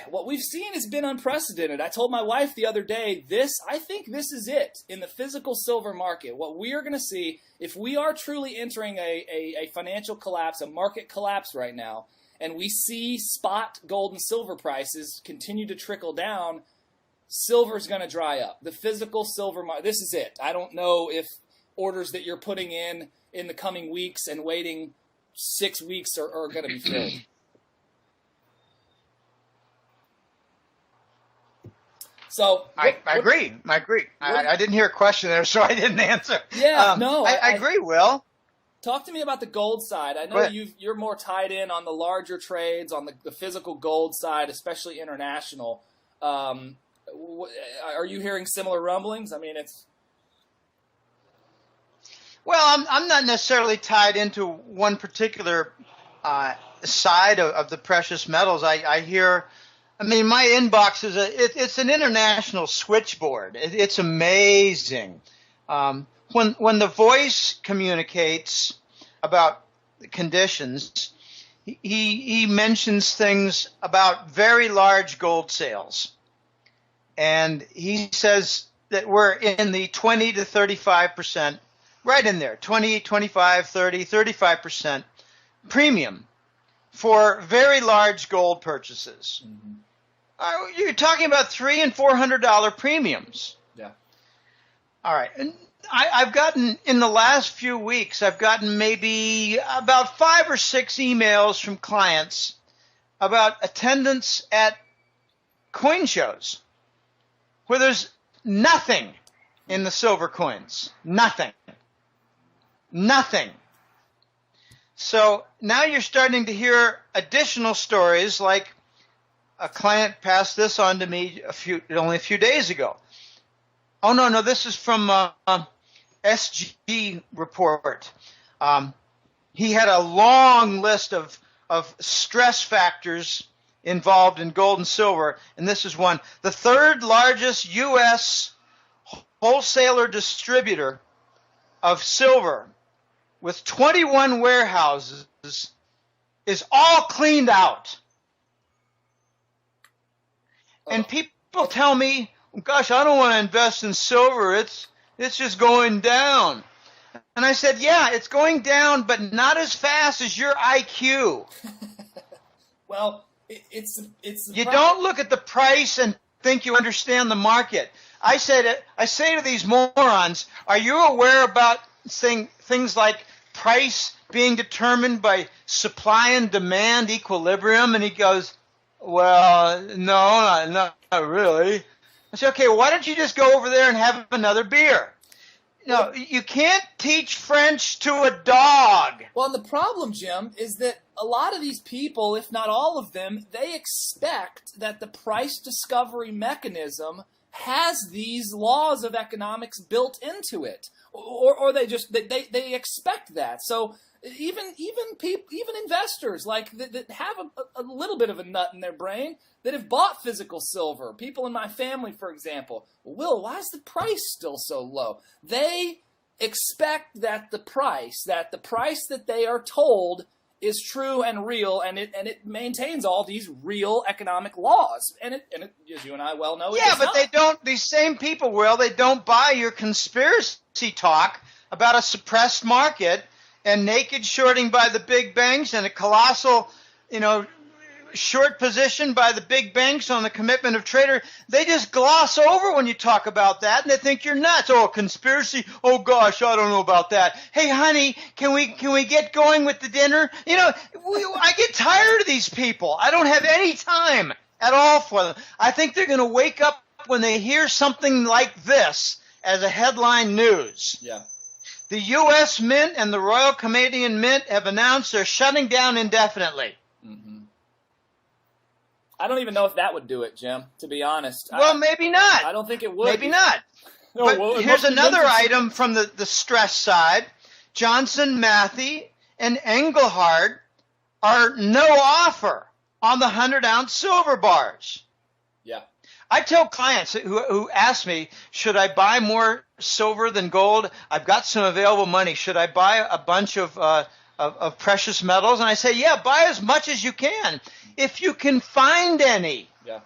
what we've seen has been unprecedented. I told my wife the other day, I think this is it in the physical silver market. What we are going to see, if we are truly entering a financial collapse, a market collapse right now, and we see spot gold and silver prices continue to trickle down, silver's going to dry up. The physical silver market, this is it. I don't know if orders that you're putting in the coming weeks and waiting 6 weeks are going to be filled. So I agree. I didn't hear a question there, so I didn't answer. Yeah, I agree, Will. Talk to me about the gold side. I know you're more tied in on the larger trades, on the physical gold side, especially international. Are you hearing similar rumblings? I mean, it's... Well, I'm not necessarily tied into one particular side of the precious metals. I hear, I mean, my inbox is it's an international switchboard. It's amazing. When the voice communicates about conditions, he mentions things about very large gold sales. And he says that we're in the 20 to 35%, right in there, 20, 25, 30, 35% premium for very large gold purchases. Mm-hmm. You're talking about $300 and $400 premiums. Yeah. All right. And I've gotten, in the last few weeks, I've gotten maybe about 5 or 6 emails from clients about attendance at coin shows where there's nothing in the silver coins. Nothing. So now you're starting to hear additional stories, like a client passed this on to me only a few days ago. Oh, no, this is from SG report. He had a long list of stress factors involved in gold and silver, and this is one. The third largest U.S. wholesaler distributor of silver with 21 warehouses is all cleaned out. And people tell me, gosh, I don't want to invest in silver. It's just going down. And I said, yeah, it's going down, but not as fast as your IQ. Well, you don't look at the price and think you understand the market. I say to these morons, are you aware about things like price being determined by supply and demand equilibrium? And he goes, well, no, not really. I said, okay, why don't you just go over there and have another beer? No, you can't teach French to a dog. Well, and the problem, Jim, is that a lot of these people, if not all of them, they expect that the price discovery mechanism has these laws of economics built into it, or they expect that. So even investors like that have a little bit of a nut in their brain that have bought physical silver. People in my family, for example, Will, why is the price still so low? They expect that the price that they are told is true and real, and it maintains all these real economic laws. And it as you and I well know, yeah, but they don't. These same people, Will, they don't buy your conspiracy talk about a suppressed market and naked shorting by the big banks and a colossal, short position by the big banks on the commitment of trader. They just gloss over when you talk about that, and they think you're nuts. Oh, conspiracy. Oh gosh, I don't know about that. Hey, honey, can we get going with the dinner? I get tired of these people. I don't have any time at all for them. I think they're going to wake up when they hear something like this as a headline news. Yeah. The U.S. Mint and the Royal Canadian Mint have announced they're shutting down indefinitely. Mm-hmm. I don't even know if that would do it, Jim, to be honest. Well, maybe not. I don't think it would. Maybe not. No, but well, here's another item from the stress side. Johnson Matthey and Engelhard are no offer on the 100-ounce silver bars. Yeah. I tell clients who ask me, should I buy more silver than gold? I've got some available money. Should I buy a bunch of of precious metals, and I say, yeah, buy as much as you can, if you can find any. Yeah.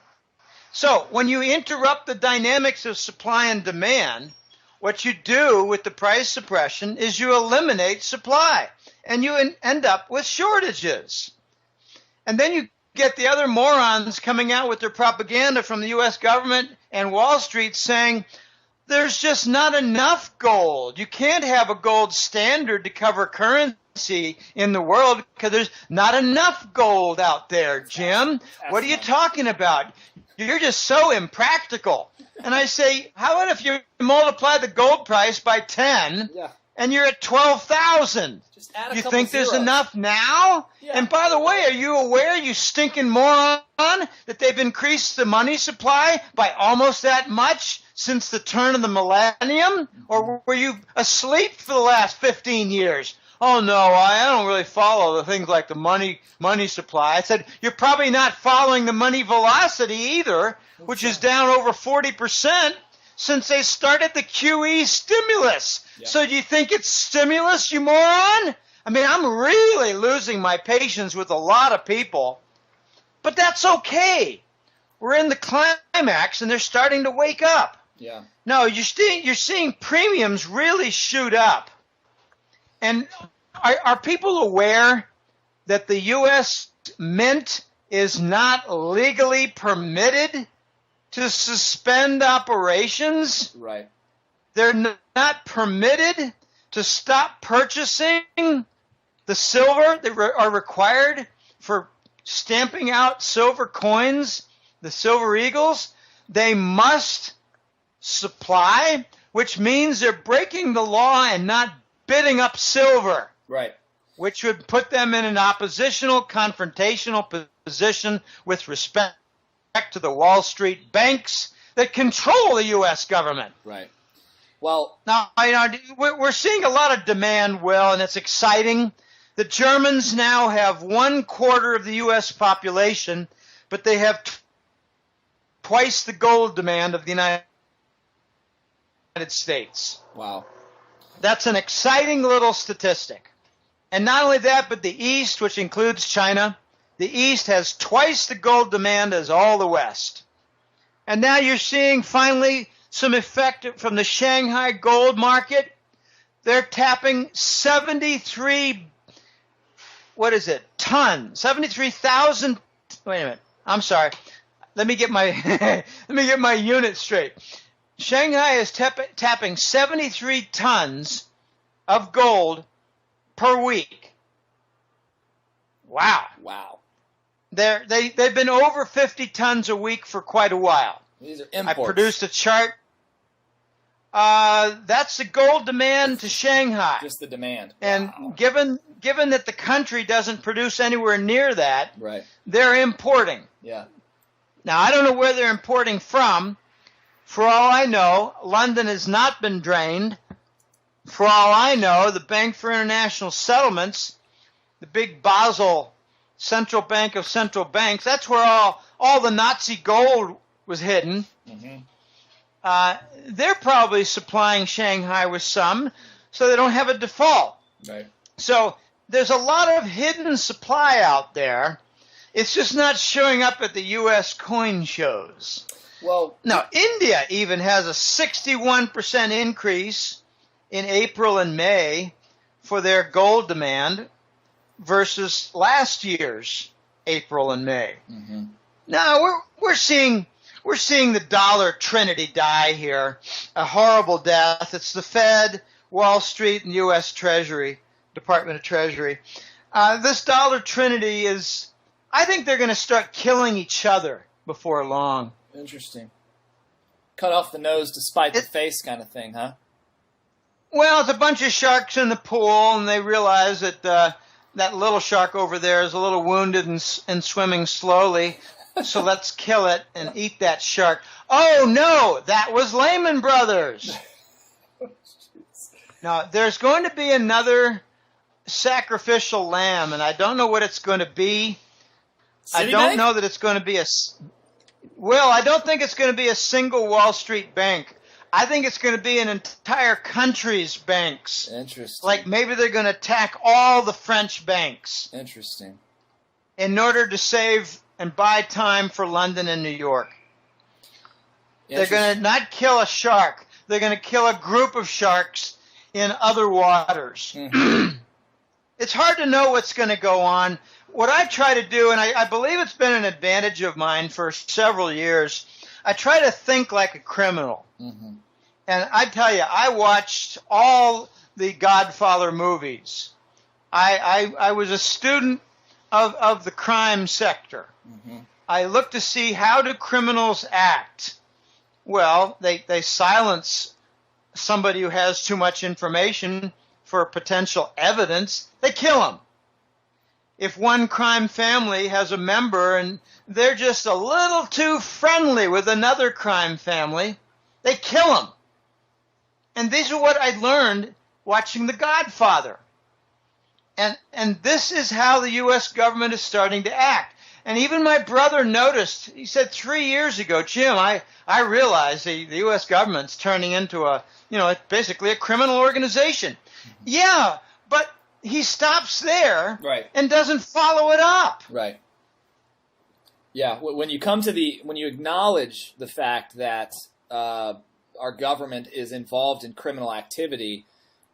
So when you interrupt the dynamics of supply and demand, what you do with the price suppression is you eliminate supply, and you end up with shortages. And then you get the other morons coming out with their propaganda from the U.S. government and Wall Street saying, there's just not enough gold. You can't have a gold standard to cover currency in the world because there's not enough gold out there, Jim. What are you talking about? You're just so impractical. And I say, how about if you multiply the gold price by 10 and you're at 12,000? You think there's enough now? Yeah. And by the way, are you aware, you stinking moron, that they've increased the money supply by almost that much since the turn of the millennium? Or were you asleep for the last 15 years? Oh, no, I don't really follow the things like the money supply. I said, you're probably not following the money velocity either, which is down over 40% since they started the QE stimulus. Yeah. So do you think it's stimulus, you moron? I mean, I'm really losing my patience with a lot of people, but that's okay. We're in the climax, and they're starting to wake up. Yeah. No, you're seeing premiums really shoot up. And are people aware that the U.S. Mint is not legally permitted to suspend operations? Right. They're not permitted to stop purchasing the silver that are required for stamping out silver coins, the silver eagles. They must supply, which means they're breaking the law and not bidding up silver. Right. Which would put them in an oppositional, confrontational position with respect to the Wall Street banks that control the U.S. government. Right. Well, now, we're seeing a lot of demand, Will, and it's exciting. The Germans now have 1/4 of the U.S. population, but they have twice the gold demand of the United States. Wow. That's an exciting little statistic. And not only that, but the East, which includes China, the East has twice the gold demand as all the West. And now you're seeing finally some effect from the Shanghai gold market. They're tapping 73, tons, 73,000, wait a minute, I'm sorry. Let me get my unit straight. Shanghai is tapping 73 tons of gold per week. Wow. Wow. They've been over 50 tons a week for quite a while. These are imports. I produced a chart. That's the gold demand to Shanghai. Just the demand. And wow. given that the country doesn't produce anywhere near that, right, they're importing. Yeah. Now, I don't know where they're importing from. For all I know, London has not been drained. For all I know, the Bank for International Settlements, the big Basel central bank of central banks, that's where all the Nazi gold was hidden. Mm-hmm. They're probably supplying Shanghai with some, so they don't have a default. Right. So there's a lot of hidden supply out there. It's just not showing up at the U.S. coin shows. Well, now, India even has a 61% increase in April and May for their gold demand versus last year's April and May. Mm-hmm. Now, we're seeing the dollar trinity die here, a horrible death. It's the Fed, Wall Street, and U.S. Treasury, Department of Treasury. This dollar trinity is, I think they're going to start killing each other before long. Interesting. Cut off the nose to spite the face kind of thing, huh? Well, it's a bunch of sharks in the pool, and they realize that that little shark over there is a little wounded and swimming slowly, so let's kill it and eat that shark. Oh, no, that was Lehman Brothers. Now, there's going to be another sacrificial lamb, and I don't know what it's going to be. I don't know that it's going to be I don't think it's going to be a single Wall Street bank. I think it's going to be an entire country's banks. Interesting. Like maybe they're going to attack all the French banks. Interesting. In order to save and buy time for London and New York. They're going to not kill a shark. They're going to kill a group of sharks in other waters. Mm-hmm. It's hard to know what's going to go on. What I try to do, and I believe it's been an advantage of mine for several years, I try to think like a criminal. Mm-hmm. And I tell you, I watched all the Godfather movies. I was a student of the crime sector. Mm-hmm. I looked to see how do criminals act. Well, they silence somebody who has too much information for potential evidence. They kill them. If one crime family has a member and they're just a little too friendly with another crime family, they kill them. And these are what I learned watching The Godfather. And this is how the U.S. government is starting to act. And even my brother noticed, he said 3 years ago, Jim, I realized the U.S. government's turning into basically a criminal organization. Mm-hmm. Yeah, but he stops there and doesn't follow it up. Right. Yeah, when you acknowledge the fact that our government is involved in criminal activity,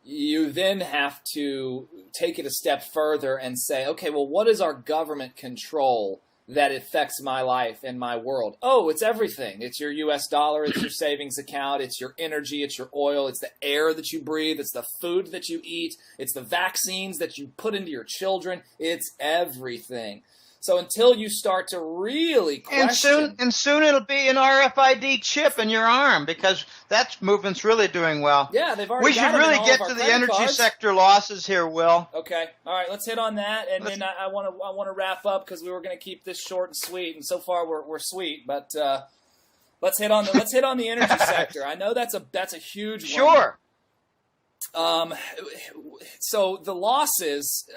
you then have to take it a step further and say, okay, well, what does our government control that affects my life and my world? Oh, it's everything. It's your U.S. dollar. It's your savings account. It's your energy. It's your oil. It's the air that you breathe. It's the food that you eat. It's the vaccines that you put into your children. It's everything. So until you start to really question... And soon it'll be an RFID chip in your arm, because that movement's really doing well. Yeah, they've already We should really get to the energy sector losses here, Will. Okay. All right, let's hit on that, and then I want to wrap up, because we were going to keep this short and sweet, and so far we're sweet, but let's hit on the energy sector. I know that's a huge one. Sure. So the losses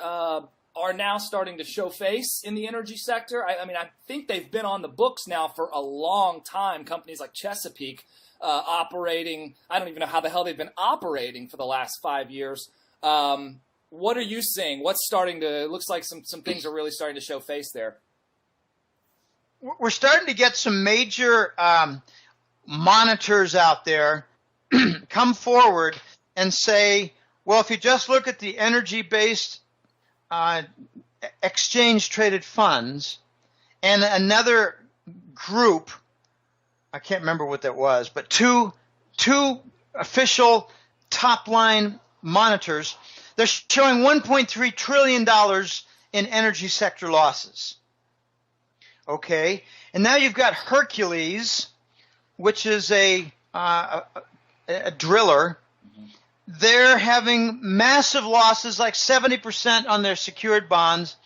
are now starting to show face in the energy sector. I mean, I think they've been on the books now for a long time. Companies like Chesapeake operating, I don't even know how the hell they've been operating for the last 5 years. What are you seeing? What's starting to, it looks like some things are really starting to show face there. We're starting to get some major monitors out there come forward and say, well, if you just look at the energy-based exchange-traded funds, and another group, I can't remember what that was, but two official top-line monitors, they're showing $1.3 trillion in energy sector losses. Okay, and now you've got Hercules, which is a driller. They're having massive losses, like 70% on their secured bonds,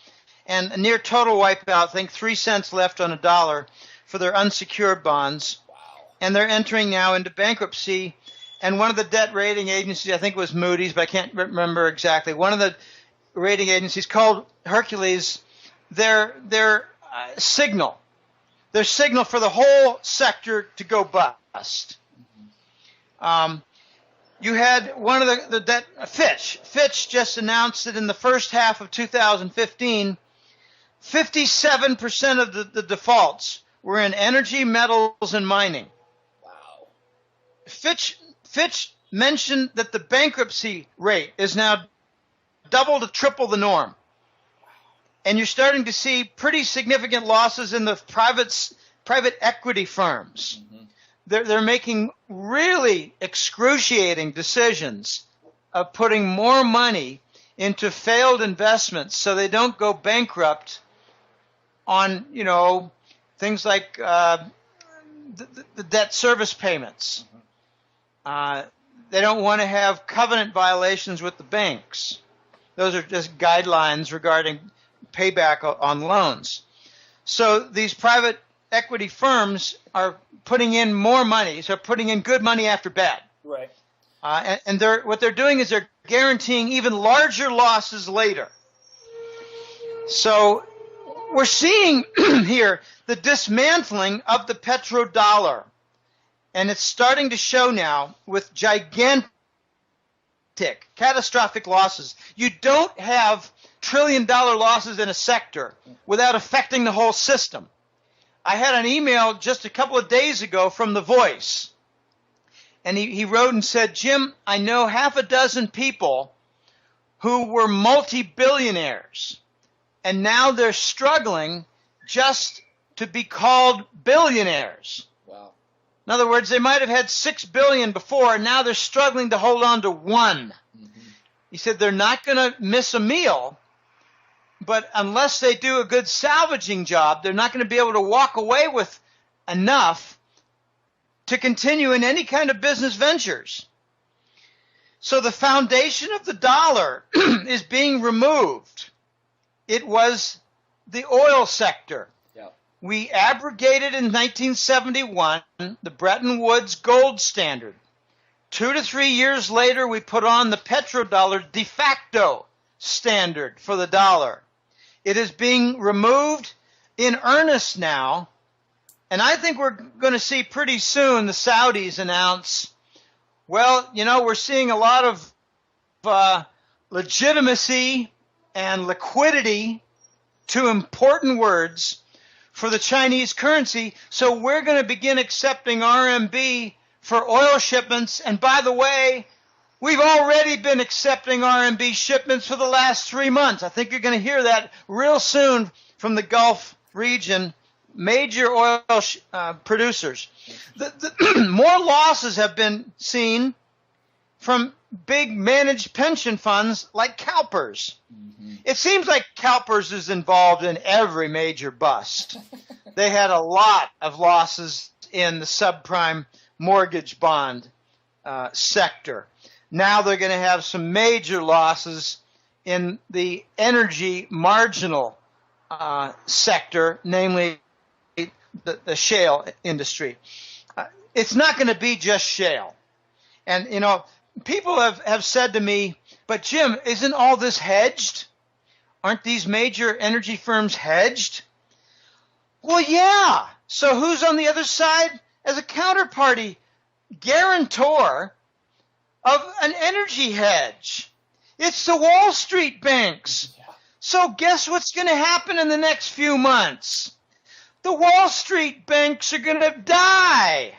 and a near total wipeout. I think 3 cents left on a dollar for their unsecured bonds. Wow. And they're entering now into bankruptcy. And one of the debt rating agencies, I think it was Moody's, but I can't remember exactly. One of the rating agencies called Hercules their signal. Their signal for the whole sector to go bust. You had one of the debt, Fitch. Fitch just announced that in the first half of 2015, 57% of the defaults were in energy, metals, and mining. Wow. Fitch mentioned that the bankruptcy rate is now double to triple the norm. And you're starting to see pretty significant losses in the private equity firms. Mm-hmm. They're making really excruciating decisions of putting more money into failed investments so they don't go bankrupt on, things like the debt service payments. They don't want to have covenant violations with the banks. Those are just guidelines regarding payback on loans. So these private equity firms are putting in more money, so putting in good money after bad. Right. And what they're doing is they're guaranteeing even larger losses later. So we're seeing here the dismantling of the petrodollar. and it's starting to show now with gigantic, catastrophic losses. You don't have trillion-dollar losses in a sector without affecting the whole system. I had an email just a couple of days ago from The Voice, and he wrote and said, Jim, I know half a dozen people who were multi-billionaires, and now they're struggling just to be called billionaires. Wow. In other words, they might have had $6 billion before, and now they're struggling to hold on to one. Mm-hmm. He said they're not going to miss a meal, but unless they do a good salvaging job, they're not going to be able to walk away with enough to continue in any kind of business ventures. So the foundation of the dollar is being removed. It was the oil sector. Yeah. We abrogated in 1971 the Bretton Woods gold standard. 2 to 3 years later, we put on the petrodollar de facto standard for the dollar. It is being removed in earnest now, and I think we're going to see pretty soon the Saudis announce, well, you know, we're seeing a lot of legitimacy and liquidity, two important words, for the Chinese currency, so we're going to begin accepting RMB for oil shipments. And by the way, we've already been accepting RMB shipments for the last 3 months. I think you're going to hear that real soon from the Gulf region, major oil producers. More losses have been seen from big managed pension funds like CalPERS. Mm-hmm. It seems like CalPERS is involved in every major bust. They had a lot of losses in the subprime mortgage bond sector. Now they're going to have some major losses in the energy marginal sector, namely the shale industry. It's not going to be just shale. And, you know, people have said to me, but Jim, isn't all this hedged? Aren't these major energy firms hedged? Well, yeah. So who's on the other side as a counterparty guarantor of an energy hedge? It's the Wall Street banks. So guess what's going to happen in the next few months? The Wall Street banks are going to die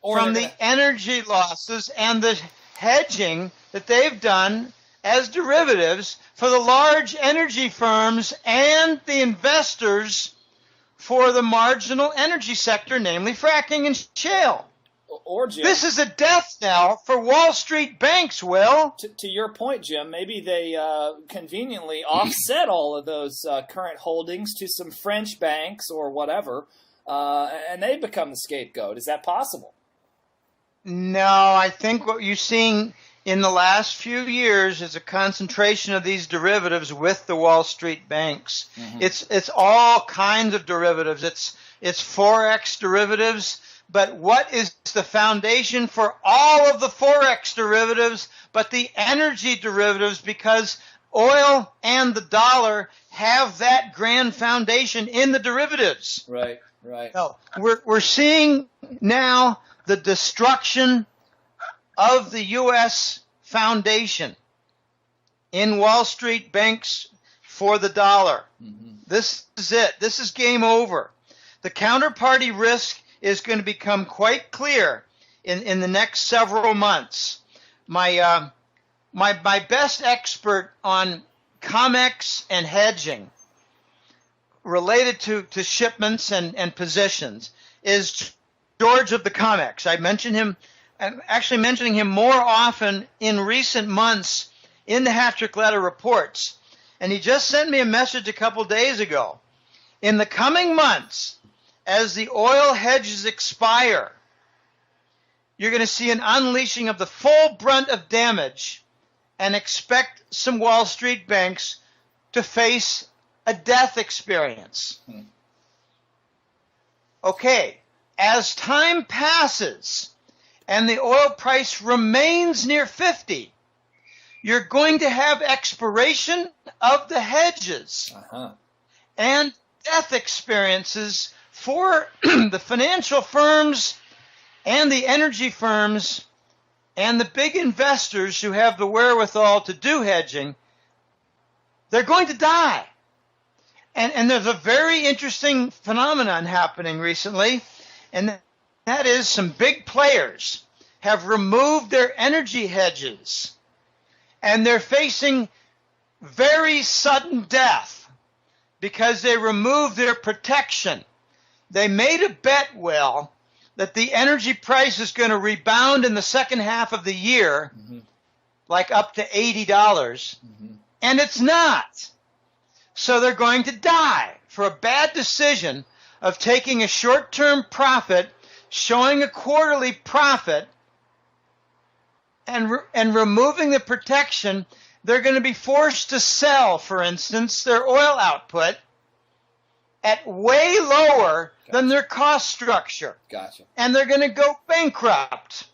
from the energy losses and the hedging that they've done as derivatives for the large energy firms and the investors for the marginal energy sector, namely fracking and shale. Or Jim, this is a death knell for Wall Street banks, Will. To your point, Jim, maybe they conveniently offset all of those current holdings to some French banks or whatever, and they become the scapegoat. Is that possible? No, I think what you're seeing in the last few years is a concentration of these derivatives with the Wall Street banks. Mm-hmm. It's all kinds of derivatives. It's Forex derivatives. But what is the foundation for all of the Forex derivatives but the energy derivatives? Because oil and the dollar have that grand foundation in the derivatives. Right, right. So we're seeing now the destruction of the U.S. foundation in Wall Street banks for the dollar. Mm-hmm. This is it. This is game over. The counterparty risk is going to become quite clear in the next several months. My best expert on COMEX and hedging related to shipments and positions is George of the COMEX. I'm actually mentioning him more often in recent months in the Hattrick Letter reports. And he just sent me a message a couple days ago. In the coming months, as the oil hedges expire, you're going to see an unleashing of the full brunt of damage and expect some Wall Street banks to face a death experience. Okay, as time passes and the oil price remains near 50, you're going to have expiration of the hedges and death experiences for the financial firms and the energy firms and the big investors who have the wherewithal to do hedging, they're going to die. And there's a very interesting phenomenon happening recently, and that is some big players have removed their energy hedges, and they're facing very sudden death because they removed their protection. They made a bet, Will, that the energy price is going to rebound in the second half of the year, like up to $80, and it's not. So they're going to die for a bad decision of taking a short-term profit, showing a quarterly profit, and removing the protection. They're going to be forced to sell, for instance, their oil output at way lower than their cost structure. Gotcha. And they're going to go bankrupt.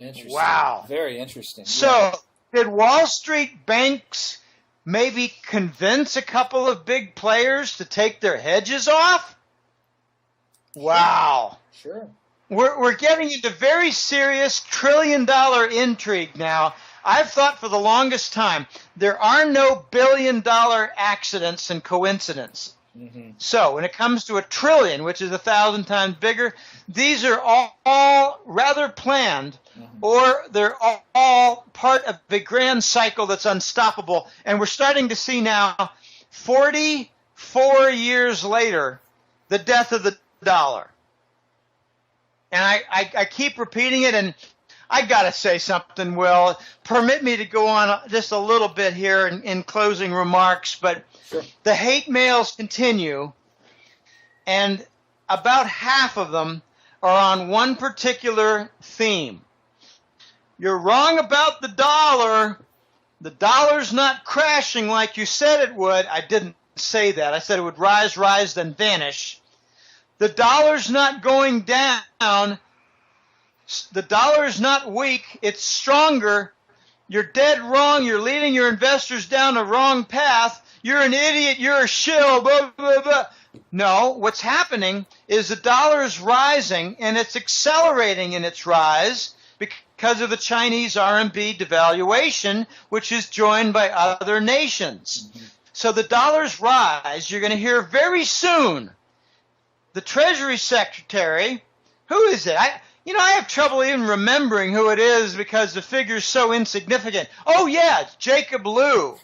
Interesting. Wow. Very interesting. So did Wall Street banks maybe convince a couple of big players to take their hedges off? Wow. Sure. We're getting into very serious trillion-dollar intrigue now. I've thought for the longest time there are no billion-dollar accidents and coincidences. So when it comes to a trillion, which is 1,000 times bigger, these are all rather planned, or they're all part of a grand cycle that's unstoppable. And we're starting to see now, 44 years later, the death of the dollar. And I keep repeating it, and I got to say something, Will. Permit me to go on just a little bit here in closing remarks, but sure. The hate mails continue, and about half of them are on one particular theme. You're wrong about the dollar. The dollar's not crashing like you said it would. I didn't say that. I said it would rise, then vanish. The dollar's not going down. The dollar is not weak. It's stronger. You're dead wrong. You're leading your investors down the wrong path. You're an idiot. You're a shill. Blah, blah, blah. No, what's happening is the dollar is rising, and it's accelerating in its rise because of the Chinese RMB devaluation, which is joined by other nations. So the dollar's rise, you're going to hear very soon. The Treasury Secretary, who is it? I have trouble even remembering who it is because the figure's so insignificant. Oh, yeah, it's Jacob Lew,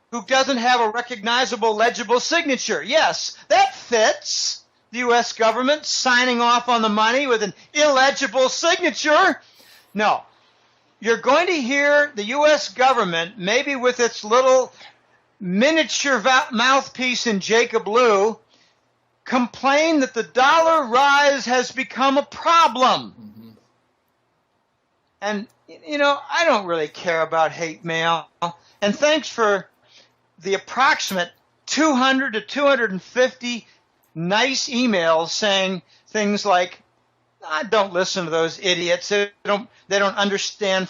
who doesn't have a recognizable, legible signature. Yes, that fits. The U.S. government signing off on the money with an illegible signature. No, you're going to hear the U.S. government, maybe with its little miniature mouthpiece in Jacob Lew, complain that the dollar rise has become a problem. And, I don't really care about hate mail. And thanks for the approximate 200 to 250 nice emails saying things like, I don't listen to those idiots. They don't understand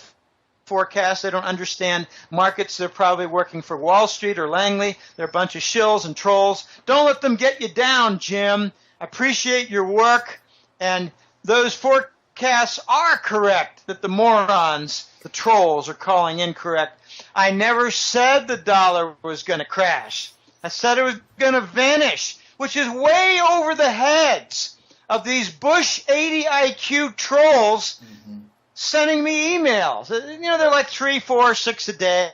forecasts. They don't understand markets. They're probably working for Wall Street or Langley. They're a bunch of shills and trolls. Don't let them get you down, Jim. Appreciate your work. And those forecasts are correct that the morons, the trolls, are calling incorrect. I never said the dollar was going to crash. I said it was going to vanish, which is way over the heads of these Bush 80 IQ trolls sending me emails. They're like 3, 4, 6 a day.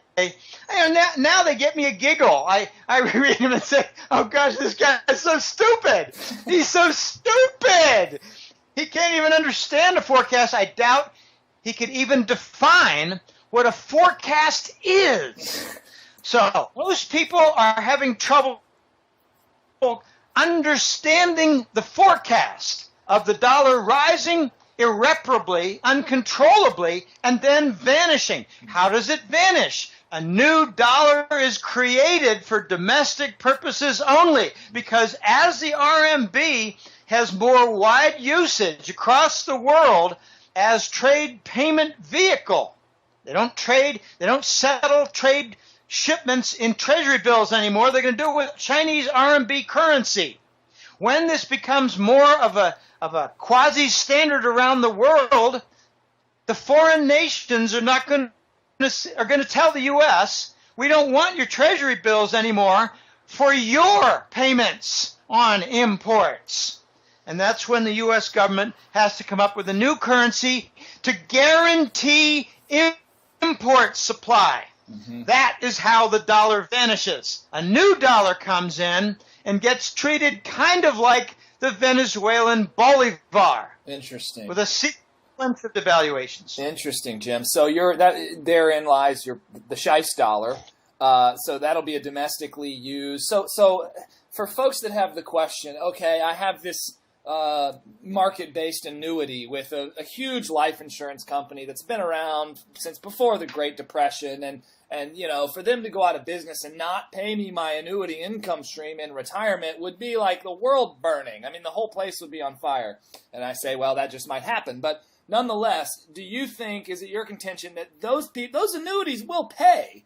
Now they get me a giggle. I read them and say, oh gosh, this guy is so stupid. He's so stupid. He can't even understand a forecast. I doubt he could even define what a forecast is. So most people are having trouble understanding the forecast of the dollar rising irreparably, uncontrollably, and then vanishing. How does it vanish? A new dollar is created for domestic purposes only, because as the RMB has more wide usage across the world as trade payment vehicle, they don't settle trade shipments in treasury bills anymore. They're going to do it with Chinese RMB currency. when this becomes more of a quasi-standard around the world, the foreign nations are going to tell the U.S., we don't want your treasury bills anymore for your payments on imports. And that's when the U.S. government has to come up with a new currency to guarantee import supply. Mm-hmm. That is how the dollar vanishes. A new dollar comes in and gets treated kind of like the Venezuelan bolivar. Interesting. With a sequence of devaluations. Interesting, Jim. So therein lies the Scheist dollar. So that'll be a domestically used. So for folks that have the question, okay, I have this market-based annuity with a huge life insurance company that's been around since before the Great Depression, and for them to go out of business and not pay me my annuity income stream in retirement would be like the world burning. I mean, the whole place would be on fire. And I say, well, that just might happen. But nonetheless, do you think, is it your contention that those annuities will pay?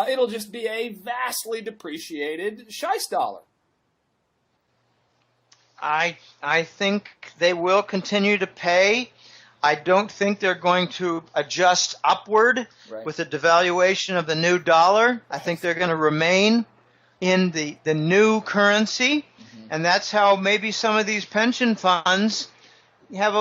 It'll just be a vastly depreciated Scheist dollar. I think they will continue to pay. I don't think they're going to adjust upward with the devaluation of the new dollar. I think they're going to remain in the new currency, and that's how maybe some of these pension funds have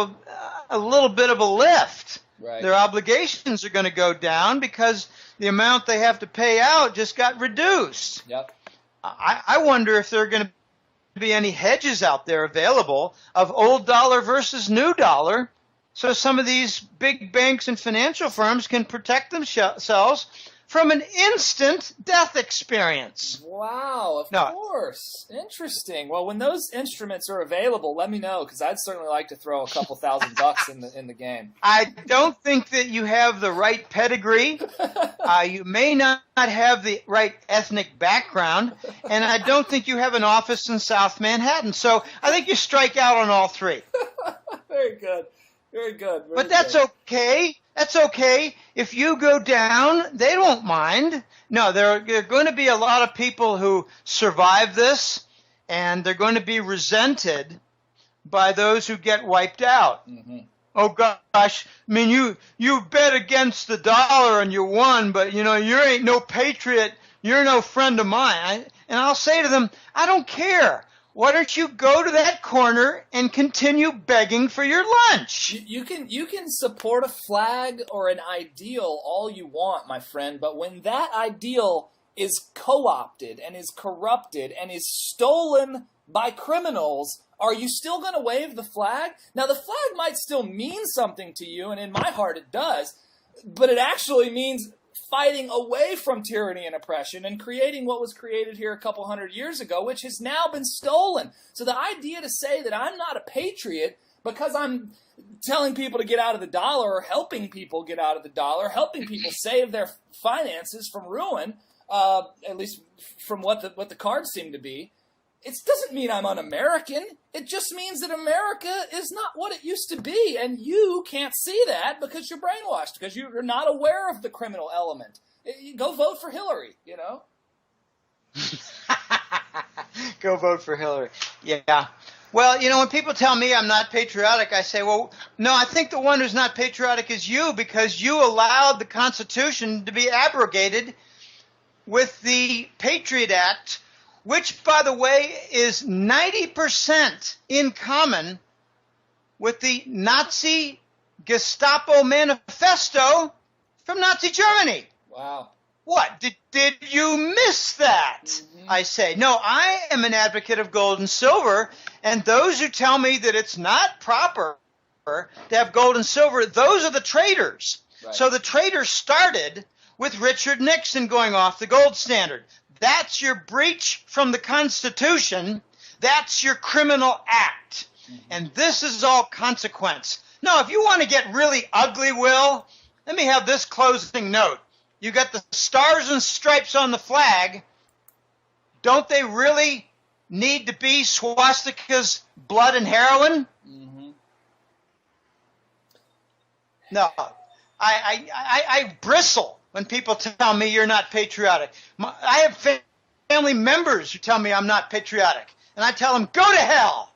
a little bit of a lift. Right. Their obligations are going to go down because the amount they have to pay out just got reduced. Yep. I wonder if there are going to be any hedges out there available of old dollar versus new dollar, so some of these big banks and financial firms can protect themselves from an instant death experience. Wow, of course. Interesting. Well, when those instruments are available, let me know, because I'd certainly like to throw a couple $1,000 in the game. I don't think that you have the right pedigree. You may not have the right ethnic background, and I don't think you have an office in South Manhattan. So I think you strike out on all three. Very good. Very good. But that's okay. That's okay. If you go down, they don't mind. No, there are going to be a lot of people who survive this, and they're going to be resented by those who get wiped out. Mm-hmm. Oh, gosh, I mean, you bet against the dollar and you won, but, you ain't no patriot. You're no friend of mine. And I'll say to them, I don't care. Why don't you go to that corner and continue begging for your lunch? You can support a flag or an ideal all you want, my friend, but when that ideal is co-opted and is corrupted and is stolen by criminals, are you still going to wave the flag? Now, the flag might still mean something to you, and in my heart it does, but it actually means fighting away from tyranny and oppression and creating what was created here a couple hundred years ago, which has now been stolen. So the idea to say that I'm not a patriot because I'm telling people to get out of the dollar or helping people get out of the dollar, helping people save their finances from ruin, at least from what the cards seem to be, it doesn't mean I'm un-American. It just means that America is not what it used to be, and you can't see that because you're brainwashed, because you're not aware of the criminal element. Go vote for Hillary, Go vote for Hillary. Yeah. Well, when people tell me I'm not patriotic, I say, well, no, I think the one who's not patriotic is you, because you allowed the Constitution to be abrogated with the Patriot Act, which, by the way, is 90% in common with the Nazi Gestapo manifesto from Nazi Germany. Wow. What? Did you miss that? Mm-hmm. I say. No, I am an advocate of gold and silver, and those who tell me that it's not proper to have gold and silver, those are the traitors. Right. So the traitors started with Richard Nixon going off the gold standard. That's your breach from the Constitution. That's your criminal act. Mm-hmm. And this is all consequence. Now, if you want to get really ugly, Will, let me have this closing note. You got the stars and stripes on the flag. Don't they really need to be swastikas, blood, and heroin? Mm-hmm. No. I bristle when people tell me you're not patriotic. I have family members who tell me I'm not patriotic. and I tell them, go to hell.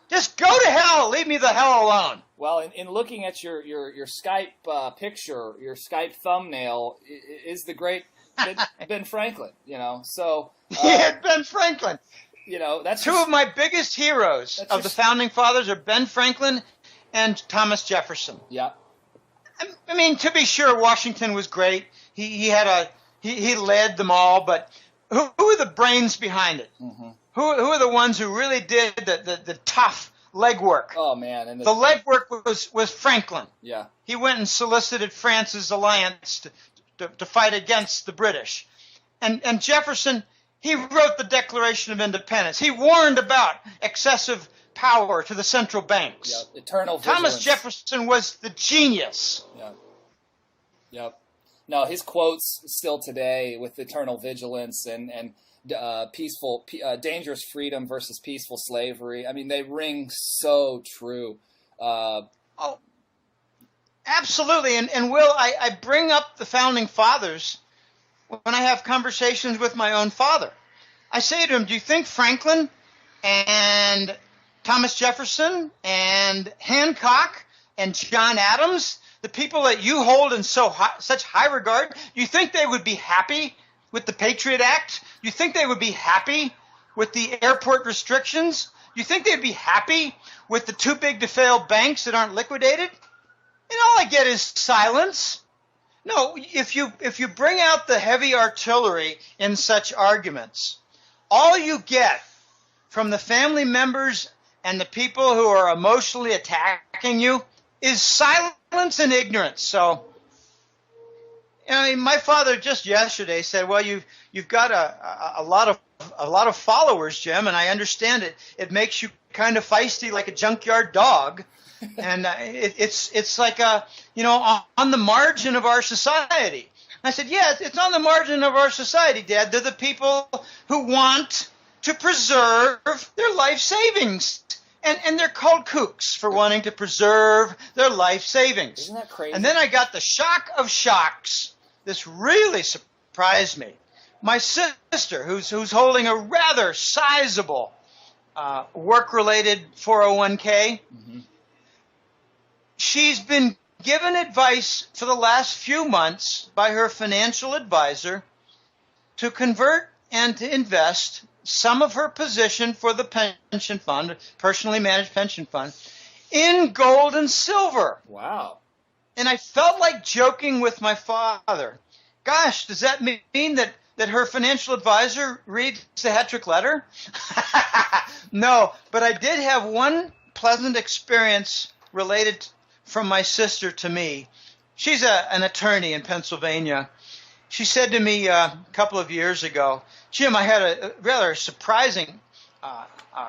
Just go to hell. Leave me the hell alone. Well, in looking at your Skype picture, your Skype thumbnail is the great Ben Franklin. So Yeah, Ben Franklin. That's two of my biggest heroes of the founding fathers are Ben Franklin and Thomas Jefferson. Yeah. I mean, to be sure, Washington was great. He led them all, but who are the brains behind it? Mm-hmm. Who are the ones who really did the tough legwork? Oh man, and the legwork was Franklin. Yeah. He went and solicited France's alliance to fight against the British, and Jefferson, he wrote the Declaration of Independence. He warned about excessive power to the central banks. Yep. Eternal vigilance. Thomas Jefferson was the genius. Yep. No, his quotes still today with eternal vigilance and dangerous freedom versus peaceful slavery. I mean, they ring so true. Oh, absolutely. And Will, I bring up the founding fathers when I have conversations with my own father. I say to him, do you think Franklin and Thomas Jefferson and Hancock and John Adams, the people that you hold in such high regard, do you think they would be happy with the Patriot Act? Do you think they would be happy with the airport restrictions? Do you think they'd be happy with the too big to fail banks that aren't liquidated? And all I get is silence. No, if you bring out the heavy artillery in such arguments, all you get from the family members and the people who are emotionally attacking you is silence and ignorance. So, my father just yesterday said, "Well, you've got a lot of followers, Jim, and I understand it. It makes you kind of feisty, like a junkyard dog, and it's like on the margin of our society." I said, "Yeah, it's on the margin of our society, Dad. They're the people who want to preserve their life savings." And they're called kooks for wanting to preserve their life savings. Isn't that crazy? And then I got the shock of shocks. This really surprised me. My sister, who's holding a rather sizable work-related 401k, mm-hmm. She's been given advice for the last few months by her financial advisor to convert and to invest some of her position for the pension fund, personally managed pension fund, in gold and silver. Wow. And I felt like joking with my father. Gosh, does that mean that her financial advisor reads the Hetrick letter? No, but I did have one pleasant experience related from my sister to me. She's an attorney in Pennsylvania. She said to me a couple of years ago, Jim, I had a rather surprising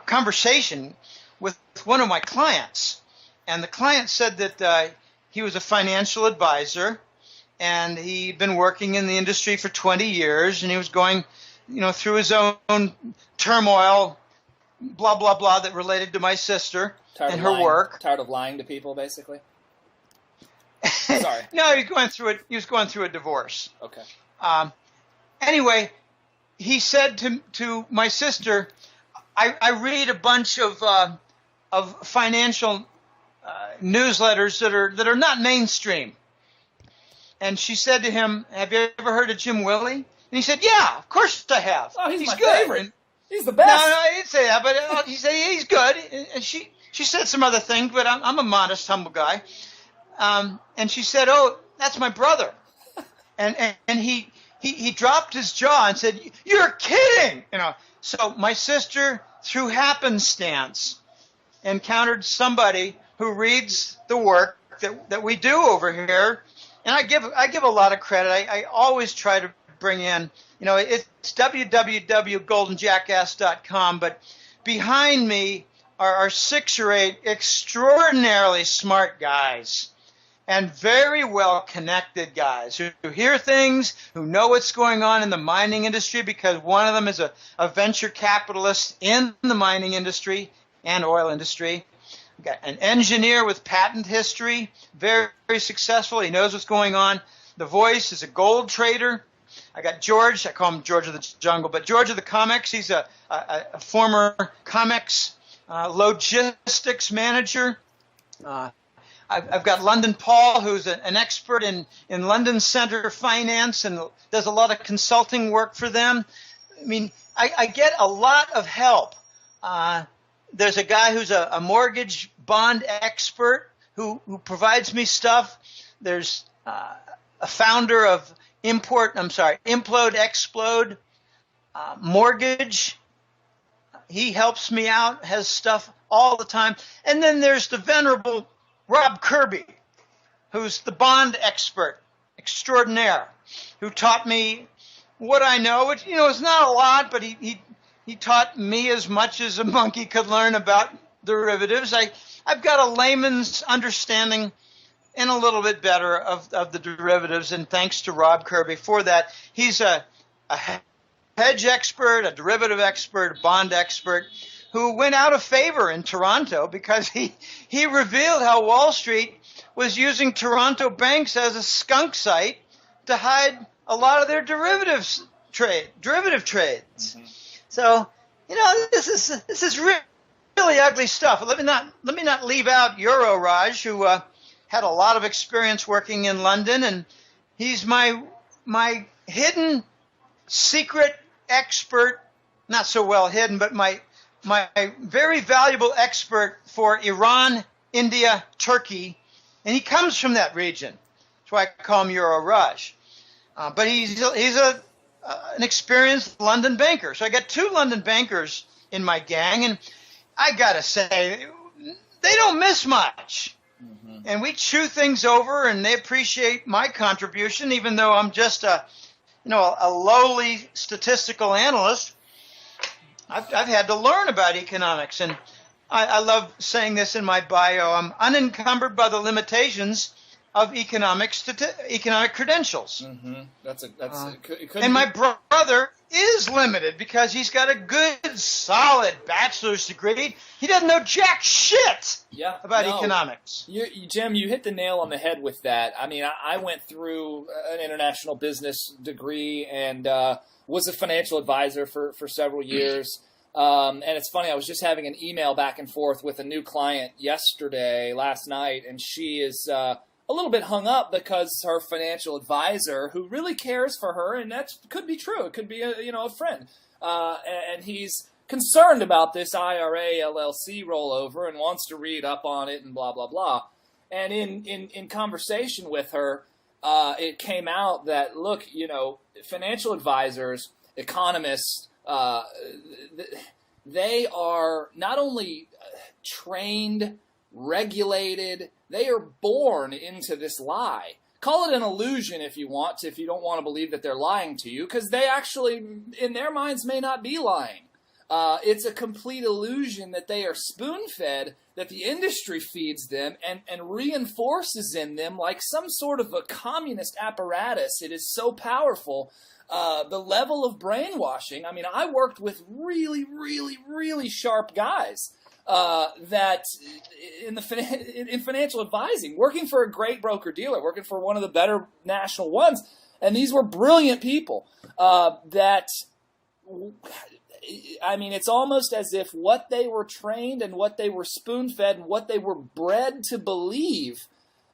conversation with one of my clients. And the client said that he was a financial advisor, and he'd been working in the industry for 20 years, and he was going, through his own turmoil, blah, blah, blah, that related to my sister and her work. Tired of lying to people, basically? Sorry. No, he was going through a divorce. Okay. Anyway, he said to my sister, I read a bunch of financial newsletters that are not mainstream. And she said to him, have you ever heard of Jim Willie? And he said, yeah, of course I have. Oh, he's my good. favorite. He's the best. No, I didn't say that, but he said he's good. And she said some other things, but I'm a modest, humble guy. And she said, oh, that's my brother. And he dropped his jaw and said, you're kidding. So my sister, through happenstance, encountered somebody who reads the work that we do over here. And I give a lot of credit. I always try to bring in, it's www.goldenjackass.com, but behind me are 6 or 8 extraordinarily smart guys and very well connected guys who hear things, who know what's going on in the mining industry, because one of them is a venture capitalist in the mining industry and oil industry. We've got an engineer with patent history, very, very successful. He knows what's going on. The voice is a gold trader. I got George. I call him George of the Jungle, but George of the Comics. He's a former comics logistics manager. I've got London Paul, who's an expert in London Center finance and does a lot of consulting work for them. I mean, I get a lot of help. There's a guy who's a mortgage bond expert who provides me stuff. There's a founder of Implode Explode Mortgage. He helps me out, has stuff all the time. And then there's the venerable Rob Kirby, who's the bond expert extraordinaire, who taught me what I know, which, is not a lot, but he taught me as much as a monkey could learn about derivatives. I've got a layman's understanding and a little bit better of the derivatives, and thanks to Rob Kirby for that. He's a hedge expert, a derivative expert, a bond expert, who went out of favor in Toronto because he revealed how Wall Street was using Toronto banks as a skunk site to hide a lot of their derivative trades. Mm-hmm. So, this is really ugly stuff. Let me not leave out Euro Raj, who had a lot of experience working in London, and he's my hidden secret expert, not so well hidden, but my very valuable expert for Iran, India, Turkey, and he comes from that region. That's why I call him Euro Raj. But he's an experienced London banker. So I got 2 London bankers in my gang, and I gotta say, they don't miss much. Mm-hmm. And we chew things over, and they appreciate my contribution, even though I'm just a lowly statistical analyst. I've had to learn about economics, and I love saying this in my bio. I'm unencumbered by the limitations of economic credentials. Mm-hmm. And my brother is limited because he's got a good, solid bachelor's degree. He doesn't know jack shit about economics. Jim, you hit the nail on the head with that. I mean, I went through an international business degree and was a financial advisor for several years. And it's funny, I was just having an email back and forth with a new client last night, and she is a little bit hung up because her financial advisor, who really cares for her, and that could be true, it could be a friend, and he's concerned about this IRA LLC rollover and wants to read up on it and blah, blah, blah. And in conversation with her, it came out that, look, financial advisors, economists, they are not only trained, regulated, they are born into this lie. Call it an illusion if you want to, if you don't want to believe that they're lying to you, because they actually, in their minds, may not be lying. It's a complete illusion that they are spoon-fed, that the industry feeds them and reinforces in them like some sort of a communist apparatus. It is so powerful. The level of brainwashing. I mean, I worked with really, really, really sharp guys that in financial advising, working for a great broker-dealer, working for one of the better national ones. And these were brilliant people that... I mean, it's almost as if what they were trained and what they were spoon-fed and what they were bred to believe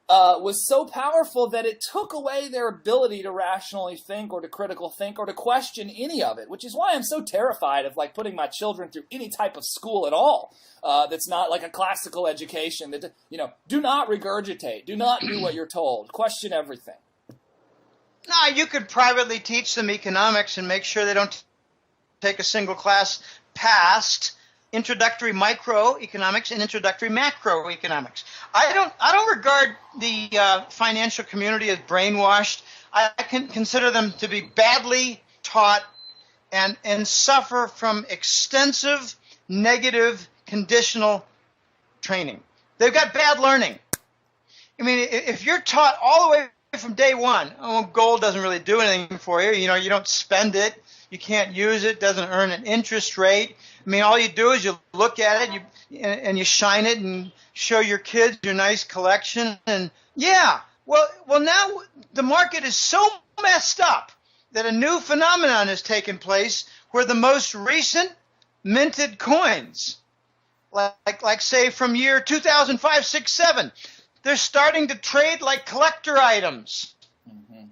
was so powerful that it took away their ability to rationally think or to critical think or to question any of it, which is why I'm so terrified of putting my children through any type of school at all that's not like a classical education. That do not regurgitate, do not do what you're told, question everything. No, you could privately teach them economics and make sure they don't take a single class past introductory microeconomics and introductory macroeconomics. I don't regard the financial community as brainwashed. I can consider them to be badly taught and suffer from extensive negative conditional training. They've got bad learning. I mean, if you're taught all the way from day one, gold doesn't really do anything for you. You don't spend it. You can't use it. Doesn't earn an interest rate. I mean, all you do is you look at it, and you shine it and show your kids your nice collection. And well, now the market is so messed up that a new phenomenon has taken place where the most recent minted coins, like say from year 2005, 6, 7, they're starting to trade like collector items. Mm-hmm.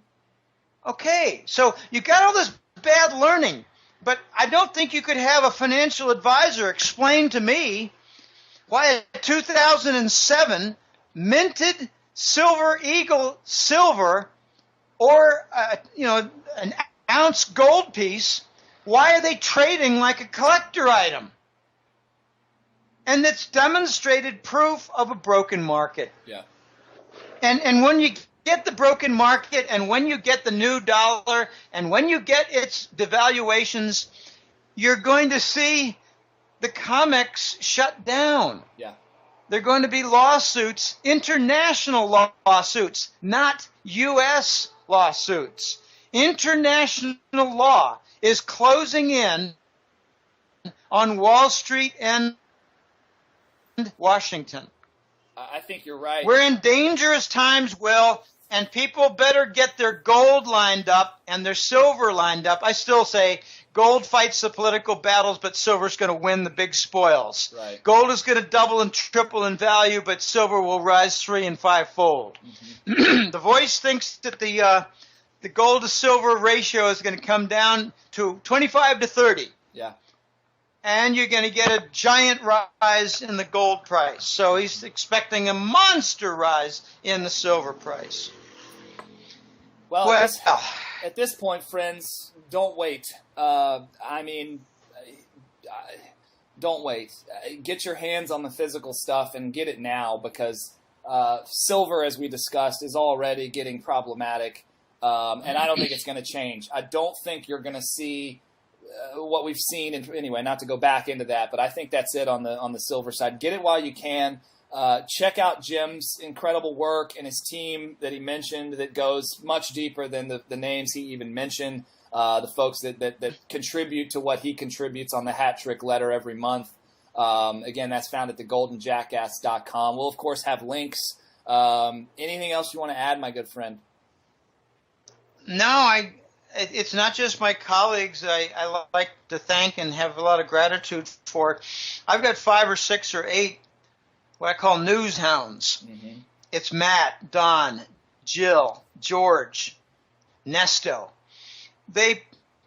Okay, so you got all this bad learning, but I don't think you could have a financial advisor explain to me why a 2007 minted Silver Eagle silver or an ounce gold piece, why are they trading like a collector item? And it's demonstrated proof of a broken market. Yeah. And when you get the broken market, and when you get the new dollar, and when you get its devaluations, you're going to see the COMEX shut down. Yeah. They're going to be lawsuits, international lawsuits, not U.S. lawsuits. International law is closing in on Wall Street and Washington. I think you're right. We're in dangerous times, Will, and people better get their gold lined up and their silver lined up. I still say gold fights the political battles, but silver's going to win the big spoils. Right. Gold is going to double and triple in value, but silver will rise 3- and 5-fold. Mm-hmm. The Voice thinks that the gold to silver ratio is going to come down to 25 to 30. Yeah. And you're going to get a giant rise in the gold price. So he's expecting a monster rise in the silver price. Well, at this point, friends, don't wait. Don't wait. Get your hands on the physical stuff and get it now, because silver, as we discussed, is already getting problematic, and I don't think it's going to change. I don't think you're going to see what we've seen. Anyway, not to go back into that, but I think that's it on the silver side. Get it while you can. Check out Jim's incredible work and his team that he mentioned that goes much deeper than the names he even mentioned. The folks that contribute to what he contributes on the Hat Trick letter every month. Again, that's found at thegoldenjackass.com. We'll, of course, have links. Anything else you want to add, my good friend? No, it's not just my colleagues I like to thank and have a lot of gratitude for. I've got 5 or 6 or 8 what I call news hounds. Mm-hmm. It's Matt, Don, Jill, George, Nesto. They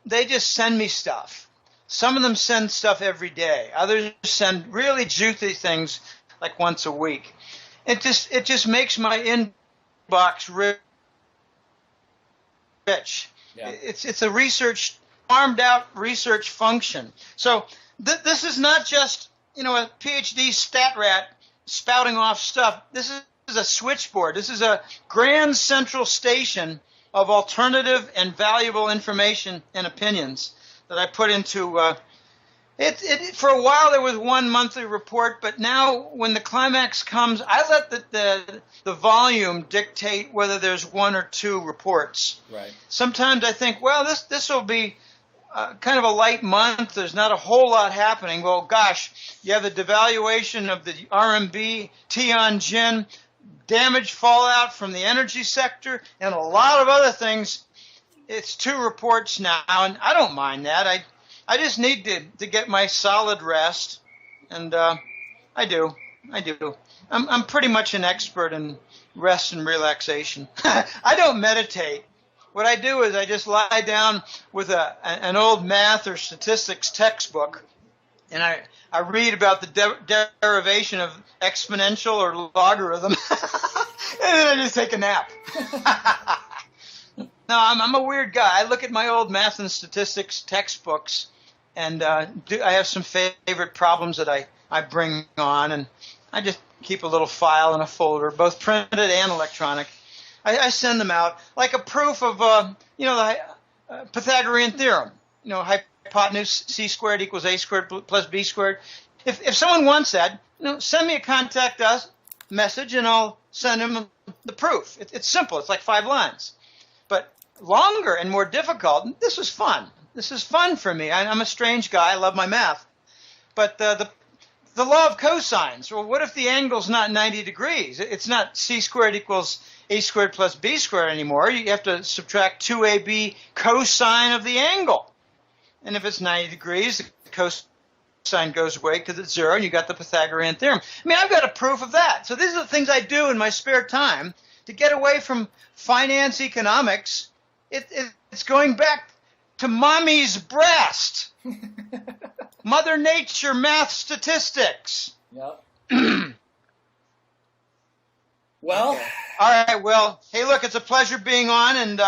just send me stuff. Some of them send stuff every day. Others send really juicy things like once a week. It just makes my inbox rich. Yeah. It's a farmed out research function. So this is not just a PhD stat rat spouting off stuff. This is a switchboard. This is a grand central station of alternative and valuable information and opinions that I put into it. For a while there was one monthly report, but now when the climax comes, I let the volume dictate whether there's 1 or 2 reports. Right. Sometimes I think, well, this will be kind of a light month. There's not a whole lot happening. Well, gosh, you have the devaluation of the RMB, Tianjin, damage fallout from the energy sector, and a lot of other things. It's 2 reports now, and I don't mind that. I just need to get my solid rest, and I do. I'm pretty much an expert in rest and relaxation. I don't meditate. What I do is I just lie down with an old math or statistics textbook, and I read about the derivation of exponential or logarithm, and then I just take a nap. No, I'm a weird guy. I look at my old math and statistics textbooks, and I have some favorite problems that I bring on, and I just keep a little file in a folder, both printed and electronic. I send them out like a proof of the Pythagorean theorem. Hypotenuse C squared equals A squared plus B squared. If someone wants that, send me a contact us message and I'll send them the proof. It's simple. It's like 5 lines. But longer and more difficult. This was fun. This is fun for me. I'm a strange guy. I love my math. But the the law of cosines. Well, what if the angle's not 90 degrees? It's not c squared equals a squared plus b squared anymore. You have to subtract 2ab cosine of the angle. And if it's 90 degrees, the cosine goes away because it's 0, and you got the Pythagorean theorem. I mean, I've got a proof of that. So these are the things I do in my spare time to get away from finance economics. It's going back to mommy's breast. Mother Nature, math, statistics. Yep. Well. Okay. All right. Well, hey, look, it's a pleasure being on, and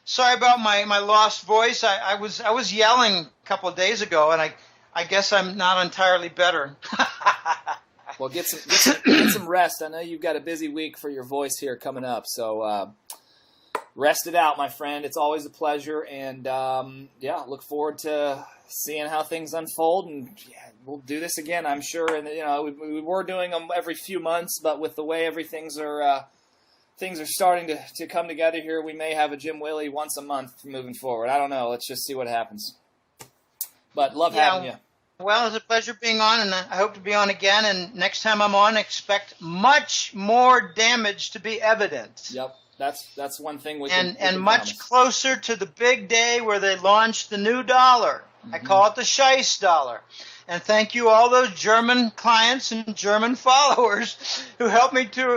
sorry about my lost voice. I was yelling a couple of days ago, and I guess I'm not entirely better. Well, get some rest. I know you've got a busy week for your voice here coming up, so rest it out, my friend. It's always a pleasure, and yeah, look forward to seeing how things unfold, and yeah, we'll do this again, I'm sure. And we were doing them every few months, but with the way things are starting to come together here, we may have a Jim Willie once a month moving forward. I don't know. Let's just see what happens. But love having you. Well, it's a pleasure being on, and I hope to be on again. And next time I'm on, expect much more damage to be evident. Yep. That's one thing we can promise. Much closer to the big day where they launch the new dollar. Mm-hmm. I call it the Scheiss dollar. And thank you all those German clients and German followers who helped me to